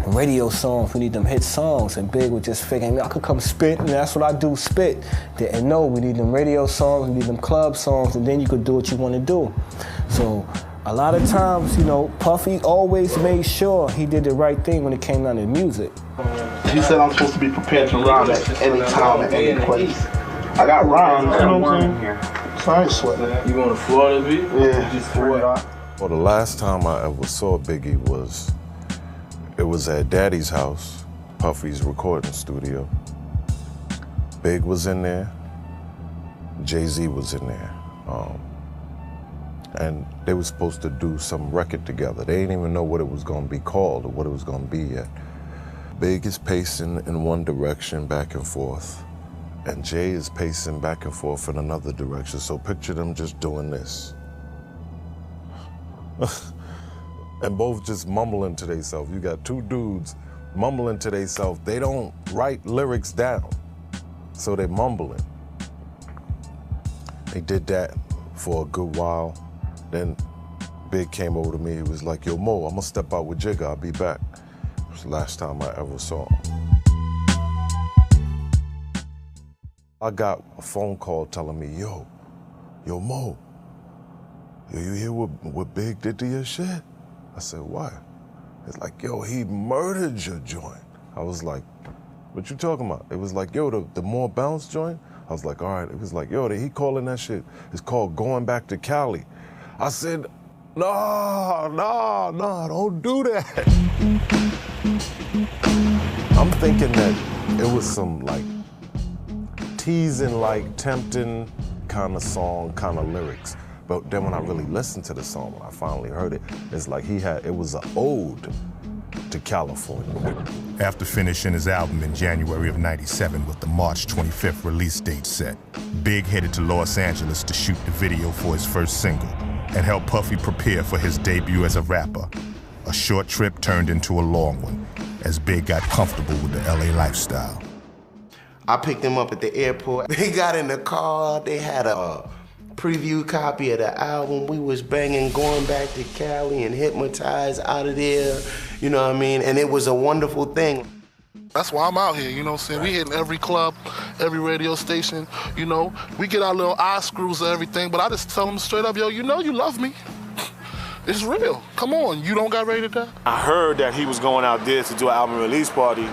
radio songs, we need them hit songs. And Big was just figuring, I could come spit, and that's what I do, spit. Didn't know, we need them radio songs, we need them club songs, and then you could do what you want to do. So a lot of times, you know, Puffy always made sure he did the right thing when it came down to music. He said I'm supposed to be prepared to rhyme at any time, at any place. I got rhymes, you know what I'm saying? So I ain't sweating. You going to Florida, B? Yeah. Just for what? Well, the last time I ever saw Biggie was at Daddy's house, Puffy's recording studio. Big was in there, Jay-Z was in there. And they were supposed to do some record together. They didn't even know what it was gonna be called or what it was gonna be yet. Big is pacing in one direction back and forth, and Jay is pacing back and forth in another direction. So picture them just doing this. And both just mumbling to themselves. You got two dudes mumbling to themselves. They don't write lyrics down, so they're mumbling. They did that for a good while. Then Big came over to me. He was like, yo, Mo, I'm gonna step out with Jigga. I'll be back. It was the last time I ever saw him. I got a phone call telling me, yo, Mo, you hear what Big did to your shit? I said, what? It's like, yo, he murdered your joint. I was like, what you talking about? It was like, yo, the more bounce joint? I was like, all right. It was like, yo, he calling that shit. It's called Going Back to Cali. I said, no, don't do that. I'm thinking that it was some like teasing, like tempting kind of song, kind of lyrics. But then when I really listened to the song, when I finally heard it, it's like it was an ode to California. After finishing his album in January of '97 with the March 25th release date set, Big headed to Los Angeles to shoot the video for his first single, and helped Puffy prepare for his debut as a rapper. A short trip turned into a long one as Big got comfortable with the LA lifestyle. I picked him up at the airport. They got in the car, they had a preview copy of the album. We was banging, going back to Cali and hypnotized out of there, you know what I mean? And it was a wonderful thing. That's why I'm out here, you know what I'm saying? We hitting every club, every radio station, you know. We get our little eye screws and everything, but I just tell them straight up, yo, you know you love me. It's real. Come on, you don't got ready to die? I heard that he was going out there to do an album release party.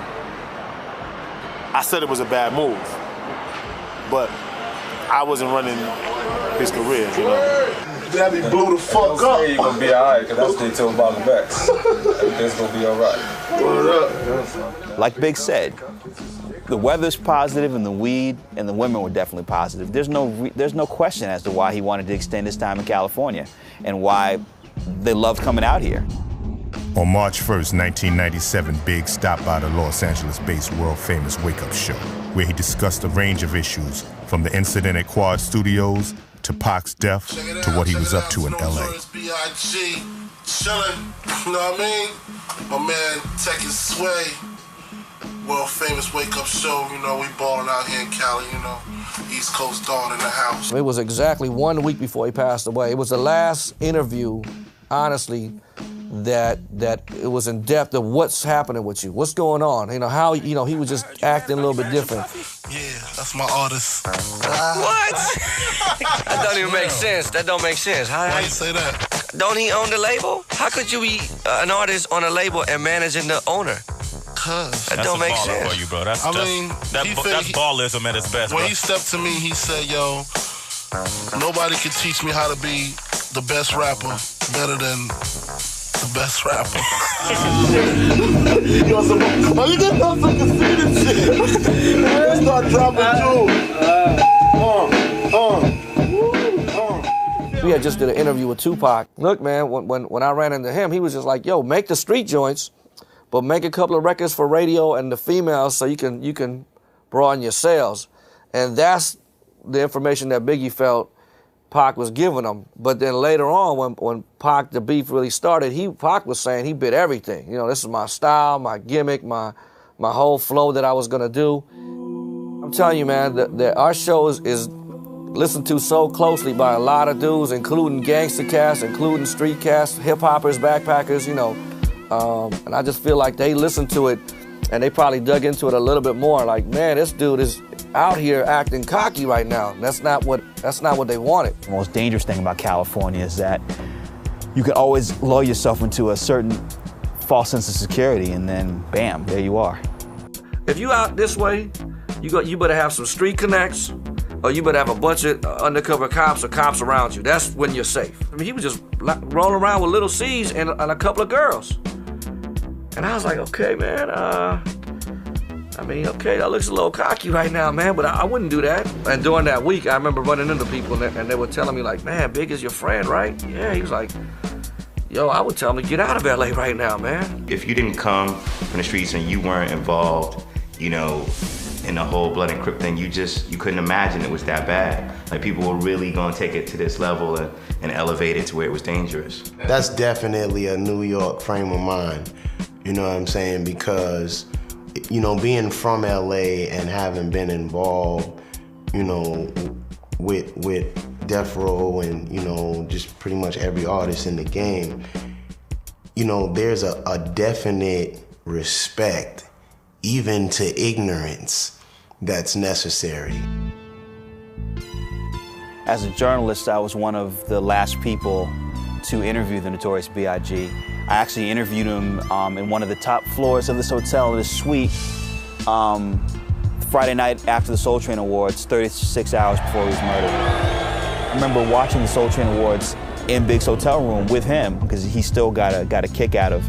I said it was a bad move, but I wasn't running his career, you know. Debbie blew the fuck up. You're gonna be all right, because that's what they told about the backs. Everything's gonna be all right. Like Big said, the weather's positive and the weed and the women were definitely positive. There's no question as to why he wanted to extend his time in California and why they loved coming out here. On March 1st, 1997, Big stopped by the Los Angeles-based world-famous Wake Up Show, where he discussed a range of issues, from the incident at Quad Studios to Pac's death to what he was up to in LA. B.I.G. chilling, you know what I mean? My man taking sway, world famous Wake Up Show, you know, we balling out here in Cali, you know, East Coast Dawn in the house. It was exactly 1 week before he passed away. It was the last interview, honestly, that it was in depth of what's happening with you, what's going on, you know, how, you know, he was just acting a little bit different. Yeah, that's my artist. What? That don't even make sense. That don't make sense. Why you say that? Don't he own the label? How could you be an artist on a label and managing the owner? That don't make sense. For you, bro. That's that's ballism at its best. When he stepped to me, he said, yo, nobody can teach me how to be the best rapper better than the best rapper. Yo, so, you get no fucking see this shit. Let's start dropping We had just did an interview with Tupac. Look, man, when I ran into him, he was just like, yo, make the street joints, but make a couple of records for radio and the females so you can broaden your sales. And that's the information that Biggie felt Pac was giving him. But then later on, when Pac, the beef really started, Pac was saying he bit everything. You know, this is my style, my gimmick, my whole flow that I was gonna do. I'm telling you, man, that our show is listened to so closely by a lot of dudes, including gangster cats, including street cats, hip hoppers, backpackers, you know. And I just feel like they listened to it and they probably dug into it a little bit more. Like, man, this dude is out here acting cocky right now. That's not what they wanted. The most dangerous thing about California is that you can always lull yourself into a certain false sense of security, and then bam, there you are. If you out this way, you better have some street connects, or you better have a bunch of undercover cops or cops around you. That's when you're safe. I mean, he was just rolling around with little C's and a couple of girls. And I was like, okay, man, okay, that looks a little cocky right now, man, but I wouldn't do that. And during that week, I remember running into people and they were telling me like, man, Big is your friend, right? Yeah, he was like, yo, I would tell him to get out of LA right now, man. If you didn't come from the streets and you weren't involved, you know, in the whole Blood and Crip thing, you couldn't imagine it was that bad. Like, people were really gonna take it to this level and elevate it to where it was dangerous. That's definitely a New York frame of mind, you know what I'm saying? Because, you know, being from LA and having been involved, you know, with Death Row and, you know, just pretty much every artist in the game, you know, there's a definite respect, even to ignorance, that's necessary. As a journalist, I was one of the last people to interview the Notorious B.I.G. I actually interviewed him in one of the top floors of this hotel, this suite, Friday night after the Soul Train Awards, 36 hours before he was murdered. I remember watching the Soul Train Awards in Big's hotel room with him, because he still got a kick out of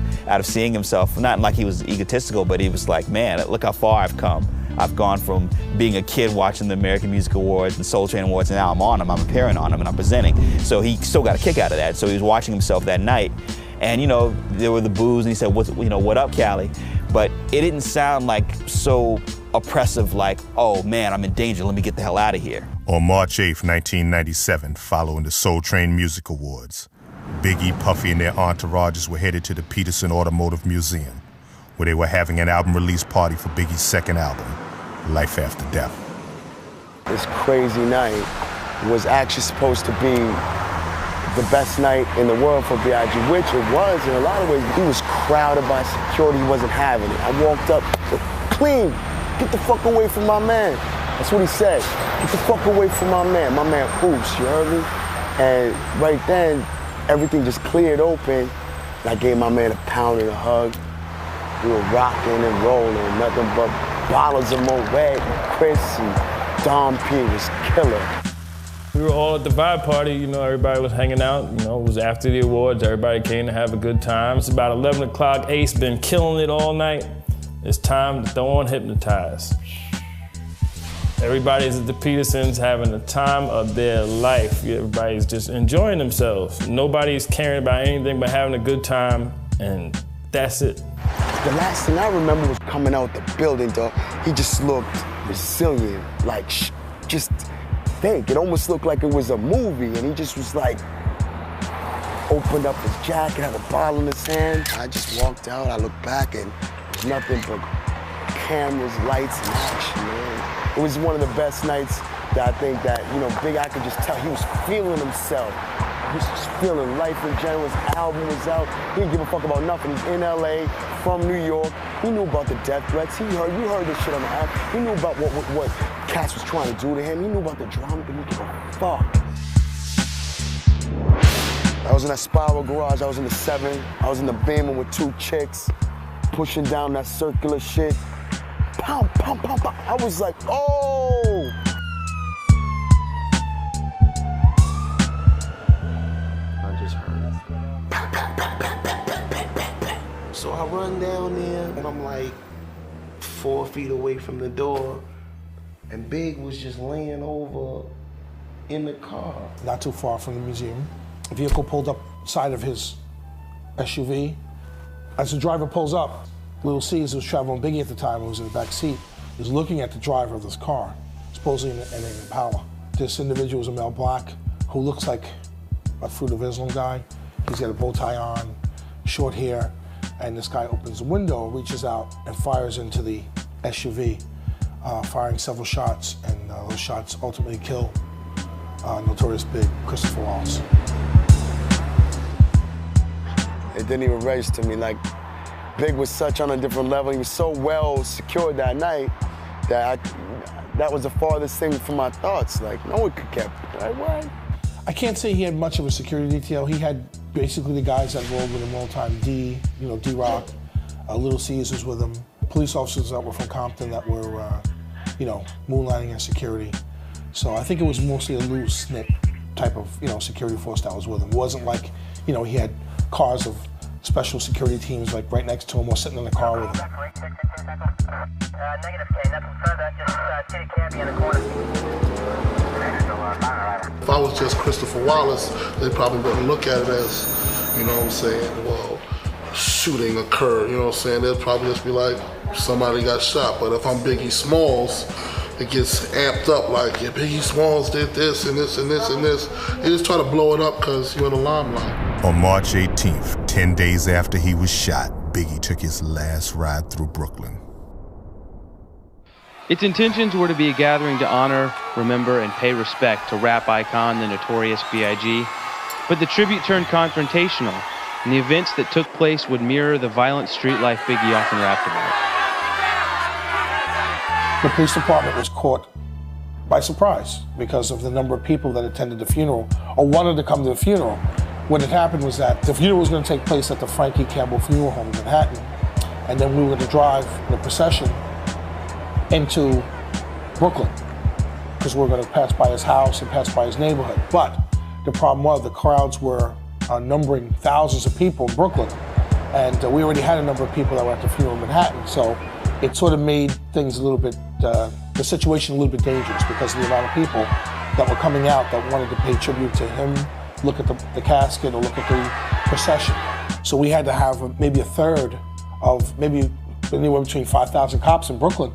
seeing himself. Not like he was egotistical, but he was like, man, look how far I've come. I've gone from being a kid watching the American Music Awards and Soul Train Awards, and now I'm on them, I'm appearing on them, and I'm presenting. So he still got a kick out of that. So he was watching himself that night. And, you know, there were the boos, and he said, what up, Cali? But it didn't sound like so oppressive, like, oh man, I'm in danger, let me get the hell out of here. On March 8th, 1997, following the Soul Train Music Awards, Biggie, Puffy, and their entourages were headed to the Peterson Automotive Museum, where they were having an album release party for Biggie's second album, Life After Death. This crazy night was actually supposed to be the best night in the world for B.I.G., which it was in a lot of ways. He was crowded by security, he wasn't having it. I walked up, said, clean, get the fuck away from my man. That's what he said. Get the fuck away from my man Oops, you heard me? And right then, everything just cleared open. And I gave my man a pound and a hug. We were rocking and rolling, nothing but bottles of Moet, Chris, and Dom P was killer. We were all at the vibe party, you know, everybody was hanging out, you know, it was after the awards, everybody came to have a good time. It's about 11 o'clock, Ace been killing it all night. It's time to throw on Hypnotize. Everybody's at the Petersons having the time of their life. Everybody's just enjoying themselves. Nobody's caring about anything but having a good time, and that's it. The last thing I remember was coming out the building, dog. He just looked resilient, like just think. It almost looked like it was a movie, and he just was like, opened up his jacket, had a bottle in his hand. I just walked out, I looked back, and there's nothing but cameras, lights, and action, man. It was one of the best nights that I think that, you know, Big, I could just tell he was feeling himself. He was just feeling life in general. His album was out. He didn't give a fuck about nothing. He's in LA, from New York. He knew about the death threats. You heard this shit on the album. He knew about what Cass was trying to do to him. He knew about the drama, but he didn't give a fuck. I was in that Spiral garage. I was in the 7. I was in the Beamer with 2 chicks, pushing down that circular shit. Pow, pow, pow, pow. I was like, oh! I just heard it. So I run down there, and I'm like 4 feet away from the door, and Big was just laying over in the car. Not too far from the museum. A vehicle pulled up side of his SUV. As the driver pulls up, Lil C's was traveling Biggie at the time, who was in the back seat, was looking at the driver of this car, supposedly an Impala. This individual is a male black who looks like a Fruit of Islam guy. He's got a bow tie on, short hair, and this guy opens the window, reaches out, and fires into the SUV, firing several shots, and those shots ultimately kill Notorious Big, Christopher Wallace. It didn't even register to me. Like, Big was such on a different level. He was so well secured that night that that was the farthest thing from my thoughts. Like, no one could get, like, what? I can't say he had much of a security detail. He had basically the guys that rolled with him all the time. D-Rock, Little C's was with him. Police officers that were from Compton that were, moonlighting as security. So I think it was mostly a loose-knit type of, security force that was with him. It wasn't like, he had cars of special security teams like right next to him or sitting in the car with him. If I was just Christopher Wallace, they probably wouldn't look at it as, well, shooting occurred, They'd probably just be like, somebody got shot. But if I'm Biggie Smalls, it gets amped up like, yeah, Biggie Smalls did this and this and this and this. They just try to blow it up because you're in the limelight. On March 18th, 10 days after he was shot, Biggie took his last ride through Brooklyn. Its intentions were to be a gathering to honor, remember, and pay respect to rap icon, the Notorious B.I.G. But the tribute turned confrontational, and the events that took place would mirror the violent street life Biggie often rapped about. The police department was caught by surprise because of the number of people that attended the funeral or wanted to come to the funeral. What had happened was that the funeral was going to take place at the Frankie Campbell Funeral Home in Manhattan, and then we were going to drive in a procession into Brooklyn because we were going to pass by his house and pass by his neighborhood. But the problem was the crowds were numbering thousands of people in Brooklyn, and we already had a number of people that were at the funeral in Manhattan, so it sort of made things a little bit, the situation a little bit dangerous because of the amount of people that were coming out that wanted to pay tribute to him, look at the casket or look at the procession. So we had to have maybe a third of maybe anywhere between 5,000 cops in Brooklyn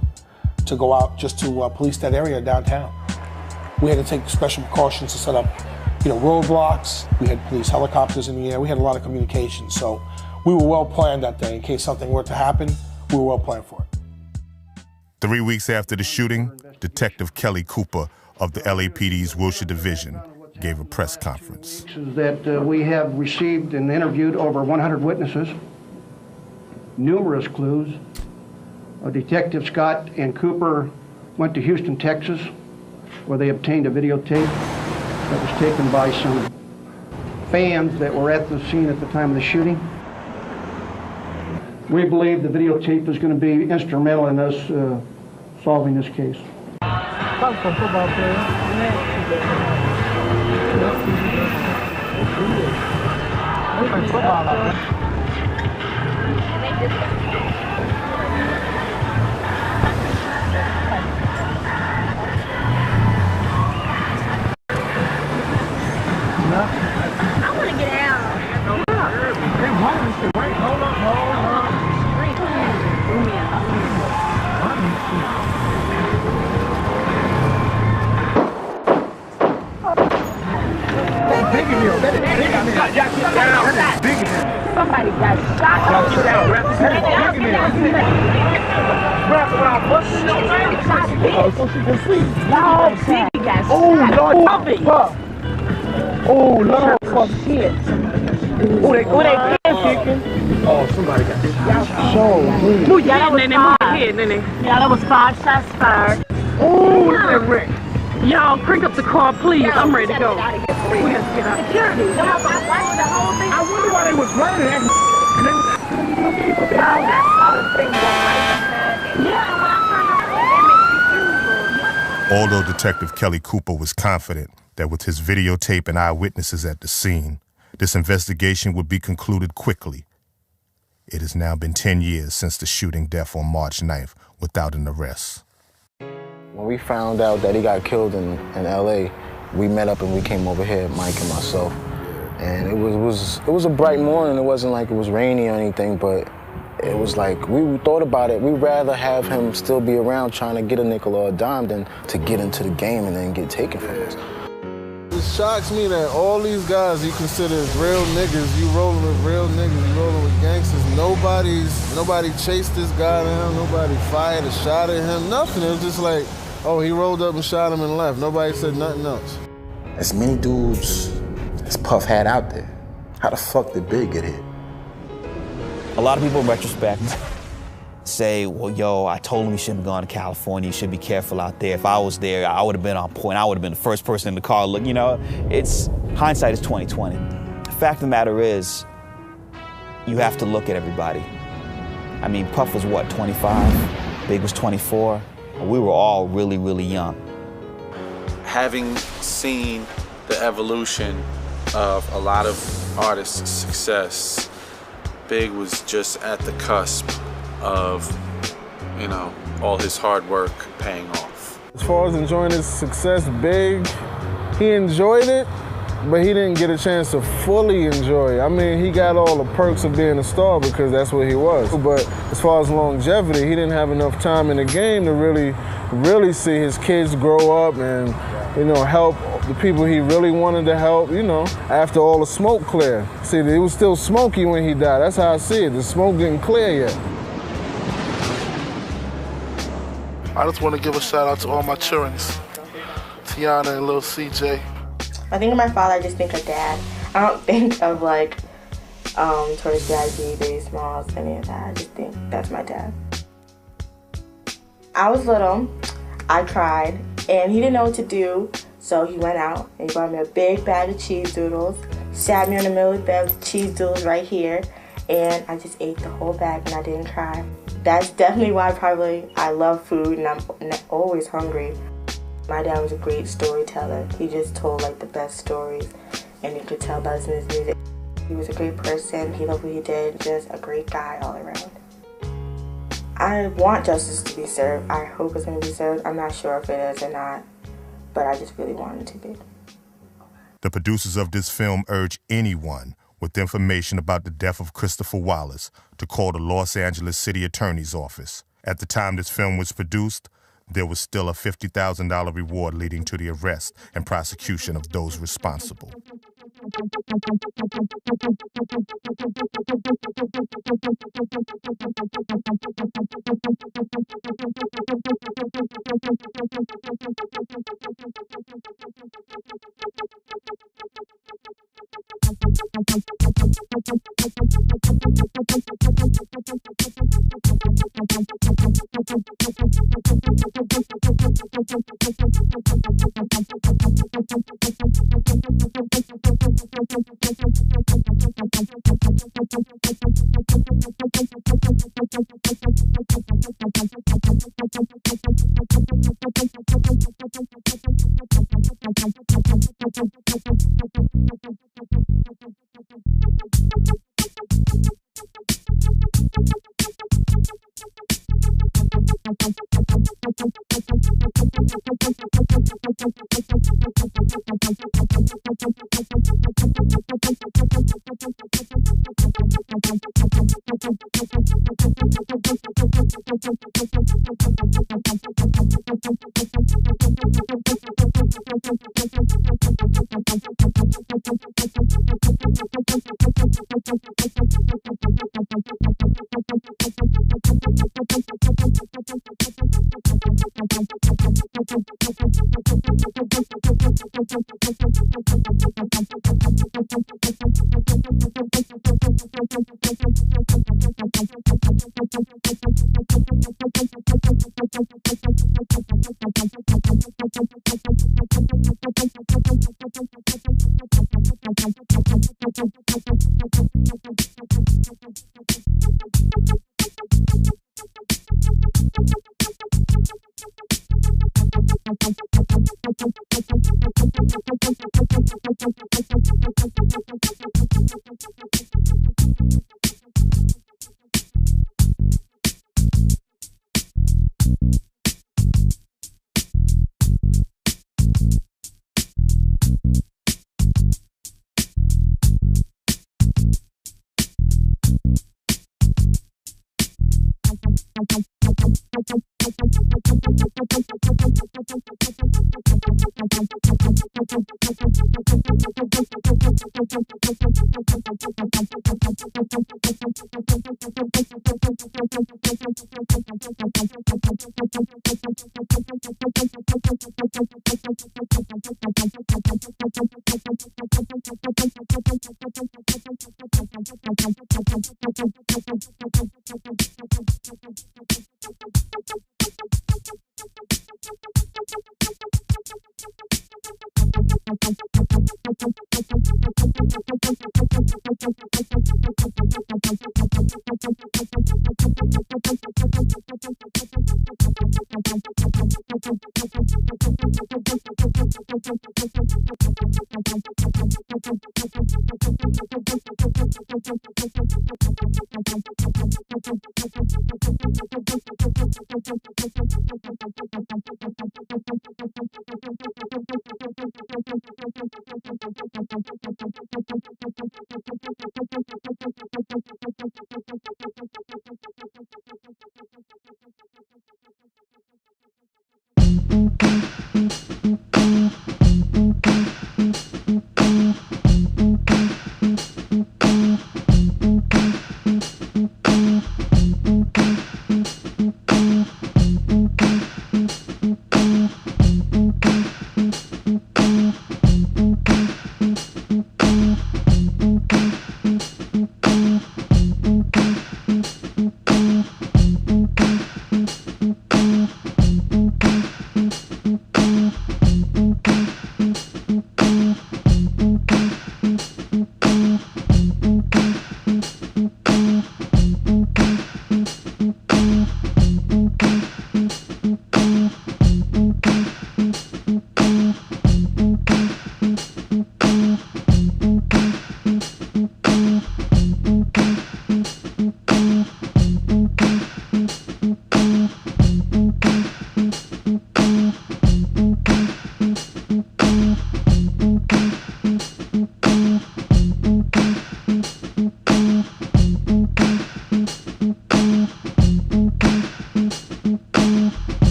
to go out just to police that area downtown. We had to take special precautions to set up, roadblocks. We had police helicopters in the air. We had a lot of communication. So we were well planned that day. In case something were to happen, we were well planned for it. 3 weeks after the shooting, Detective Kelly Cooper of the LAPD's Wilshire Division gave a press conference. That we have received and interviewed over 100 witnesses, numerous clues. Detective Scott and Cooper went to Houston, Texas, where they obtained a videotape that was taken by some fans that were at the scene at the time of the shooting. We believe the videotape is going to be instrumental in us solving this case. Football I want to get out. Wait, hold on. Somebody got shot. Oh, so she can sleep. No, Biggie got shot. Oh, Lord, fuck shit. Who they kicking? Oh, somebody got shot. So, Yeah, that was 5 shots fired. Oh, look at that wreck. Y'all, crank up the car, please. I'm ready to go. We have to get out. Security. I wonder why they was running. Although Detective Kelly Cooper was confident that with his videotape and eyewitnesses at the scene, this investigation would be concluded quickly, it has now been 10 years since the shooting death on March 9th without an arrest. When we found out that he got killed in LA, we met up and we came over here, Mike and myself. And it was a bright morning. It wasn't like it was rainy or anything, but it was like, we thought about it. We'd rather have him still be around trying to get a nickel or a dime than to get into the game and then get taken from us. It shocks me that all these guys you consider as real niggas, you rolling with real niggas, you rolling with gangsters. Nobody chased this guy down, nobody fired a shot at him, nothing. It was just like, oh, he rolled up and shot him and left. Nobody said nothing else. As many dudes as Puff had out there, how the fuck did Big get hit? A lot of people in retrospect say, well, yo, I told him he shouldn't have gone to California. You should be careful out there. If I was there, I would have been on point. I would have been the first person in the car. Look, it's hindsight is 20/20. The fact of the matter is, you have to look at everybody. I mean, Puff was what, 25? Big was 24. We were all really, really young. Having seen the evolution of a lot of artists' success, Big was just at the cusp of, all his hard work paying off. As far as enjoying his success, Big, he enjoyed it, but he didn't get a chance to fully enjoy it. I mean, he got all the perks of being a star because that's what he was. But as far as longevity, he didn't have enough time in the game to really see his kids grow up and, help the people he really wanted to help, after all the smoke cleared. See, it was still smoky when he died. That's how I see it. The smoke didn't clear yet. I just want to give a shout out to all my children, Tiana and little CJ. I think of my father, I just think of dad. I don't think of Tourist VIP, Baby Smalls, any of that. I just think that's my dad. I was little, I cried, and he didn't know what to do, so he went out and he bought me a big bag of cheese doodles, sat me in the middle of the bed with the cheese doodles right here, and I just ate the whole bag and I didn't cry. That's definitely why I love food and I'm always hungry. My dad was a great storyteller. He just told the best stories, and you could tell by his music. He was a great person, he loved what he did, just a great guy all around. I want justice to be served. I hope it's going to be served. I'm not sure if it is or not, but I just really want it to be. The producers of this film urge anyone with information about the death of Christopher Wallace to call the Los Angeles City Attorney's Office. At the time this film was produced, there was still a $50,000 reward leading to the arrest and prosecution of those responsible.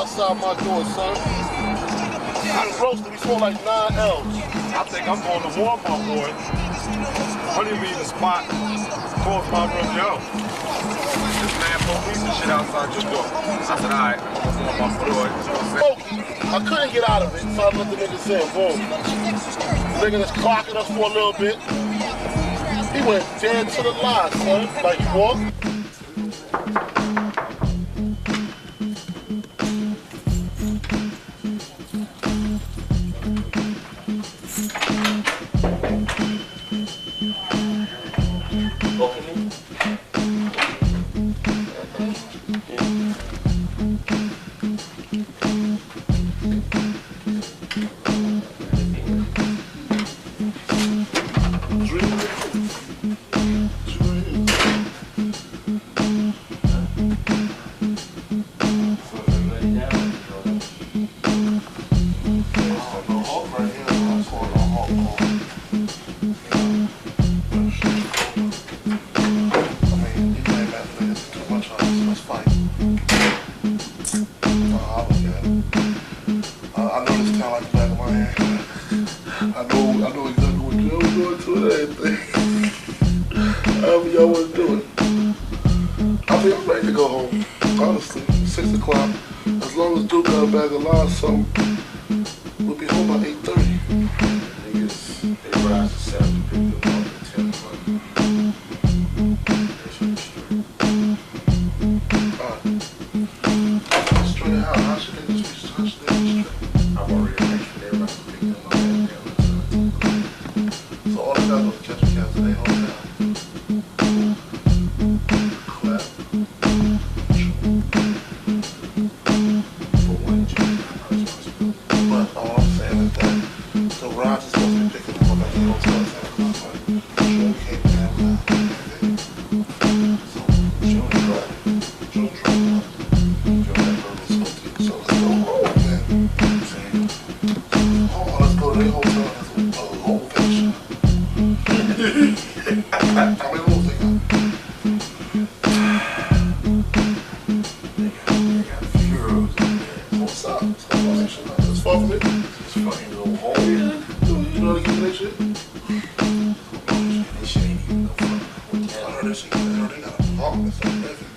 outside my door, son. I roasted, we smell like 9 L's. I think I'm going to warm up, boy. What do you mean the spot? Called my room, yo. This man police and shit outside your door. I said, all right, I'm going to warm up, boy. I couldn't get out of it, so I let the nigga say, boom. The nigga just clocking us for a little bit. He went dead to the line, son. Like he walked. They got a bomb or something.